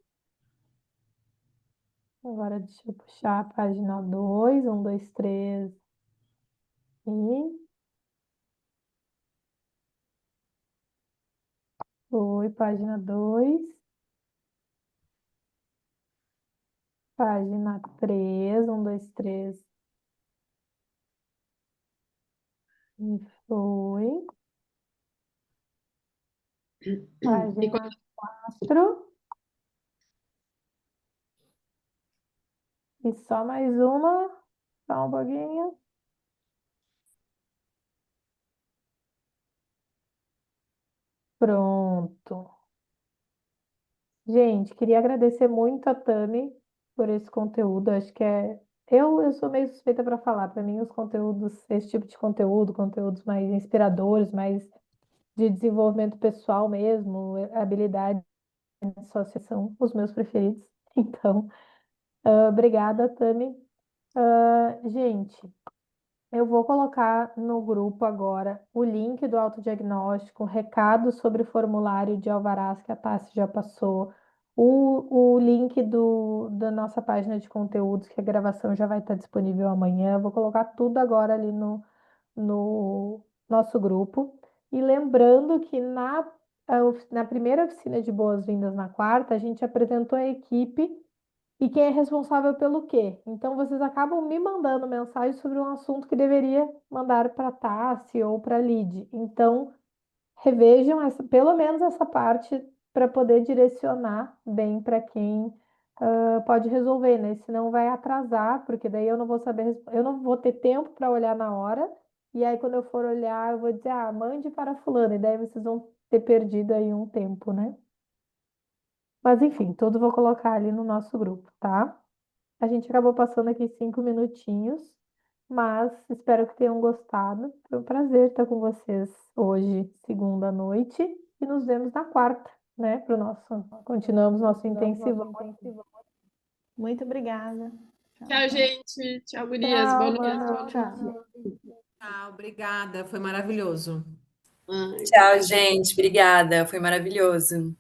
Agora deixa eu puxar a página 2. Um, dois, três e. Foi, página 2. Página 3. Um, dois, três. E foi. E Página 4. E só mais uma. Só um pouquinho. Pronto. Gente, queria agradecer muito a Tami por esse conteúdo. Acho que é. Eu sou meio suspeita para falar. Para mim, os conteúdos, esse tipo de conteúdo, conteúdos mais inspiradores, mais de desenvolvimento pessoal mesmo, habilidades sociais são os meus preferidos. Então, obrigada, Tami. Gente, eu vou colocar no grupo agora o link do autodiagnóstico, recado sobre o formulário de alvarás que a Tassi já passou, o link da nossa página de conteúdos, que a gravação já vai estar disponível amanhã. Eu vou colocar tudo agora ali no nosso grupo. E lembrando que na primeira oficina de boas-vindas na quarta, a gente apresentou a equipe e quem é responsável pelo quê. Então, vocês acabam me mandando mensagem sobre um assunto que deveria mandar para a Tassi ou para a Lid. Então, revejam pelo menos essa parte para poder direcionar bem para quem pode resolver, né? Senão vai atrasar, porque daí eu não vou saber, eu não vou ter tempo para olhar na hora. E aí, quando eu for olhar, eu vou dizer, mande para fulano, e daí vocês vão ter perdido aí um tempo, né? Mas enfim, tudo vou colocar ali no nosso grupo, tá? A gente acabou passando aqui 5 minutinhos, mas espero que tenham gostado. Foi um prazer estar com vocês hoje, segunda noite, e nos vemos na quarta, né? Continuamos nosso intensivão. Muito obrigada. tchau, gente. Tchau, gurias. Boa Tchau, noite. Manu. Tchau. Tchau, obrigada, foi maravilhoso. Ai, Tchau, gente. Obrigada. Foi maravilhoso.